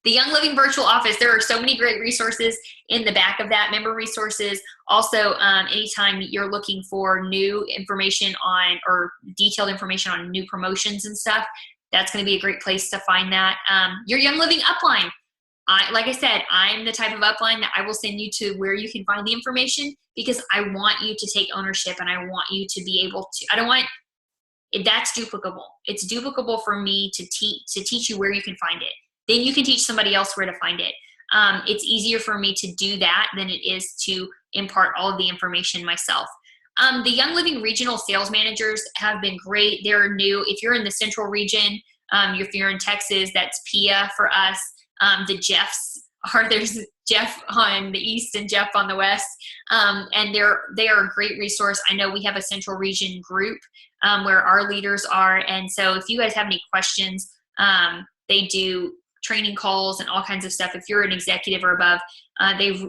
The Young Living Virtual Office, there are so many great resources in the back of that, member resources. Also, anytime you're looking for new information on, or detailed information on new promotions and stuff, that's gonna be a great place to find that. Your Young Living upline. Like I said, I'm the type of upline that I will send you to where you can find the information because I want you to take ownership and I want you to be able to, that's duplicable. It's duplicable for me to teach you where you can find it. Then you can teach somebody else where to find it. It's easier for me to do that than it is to impart all of the information myself. The Young Living Regional Sales Managers have been great. They're new. If you're in the Central region, if you're in Texas, that's PIA for us. The Jeffs there's Jeff on the East and Jeff on the West. And they are a great resource. I know we have a Central region group where our leaders are. And so if you guys have any questions, they do training calls and all kinds of stuff. If you're an executive or above, they've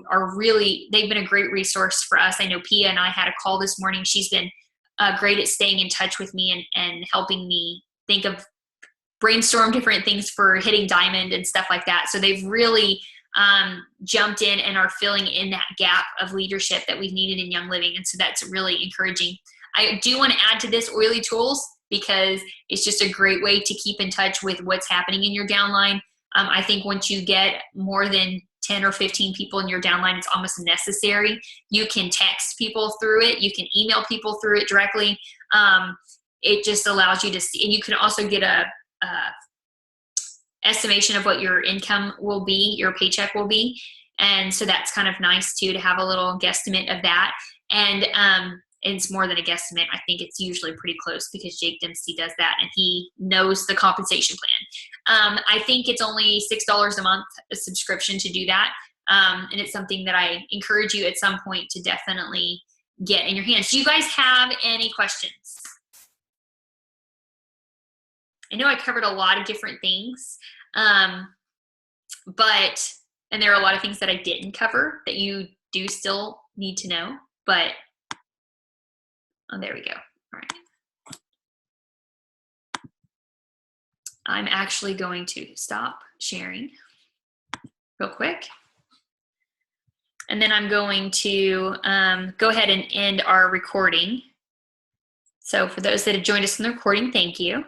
been a great resource for us. I know Pia and I had a call this morning. She's been great at staying in touch with me and helping me brainstorm different things for hitting diamond and stuff like that. So they've really jumped in and are filling in that gap of leadership that we've needed in Young Living. And so that's really encouraging. I do want to add to this Oily Tools because it's just a great way to keep in touch with what's happening in your downline. I think once you get more than 10 or 15 people in your downline, it's almost necessary. You can text people through it. You can email people through it directly. It just allows you to see, and you can also get a estimation of what your income will be, your paycheck will be. And so that's kind of nice too, to have a little guesstimate of that. And it's more than a guesstimate. I think it's usually pretty close because Jake Dempsey does that and he knows the compensation plan. I think it's only $6 a month, a subscription to do that. And it's something that I encourage you at some point to definitely get in your hands. Do you guys have any questions? I know I covered a lot of different things, and there are a lot of things that I didn't cover that you do still need to know, but, oh, there we go. All right. I'm actually going to stop sharing real quick. And then I'm going to go ahead and end our recording. So for those that have joined us in the recording, thank you.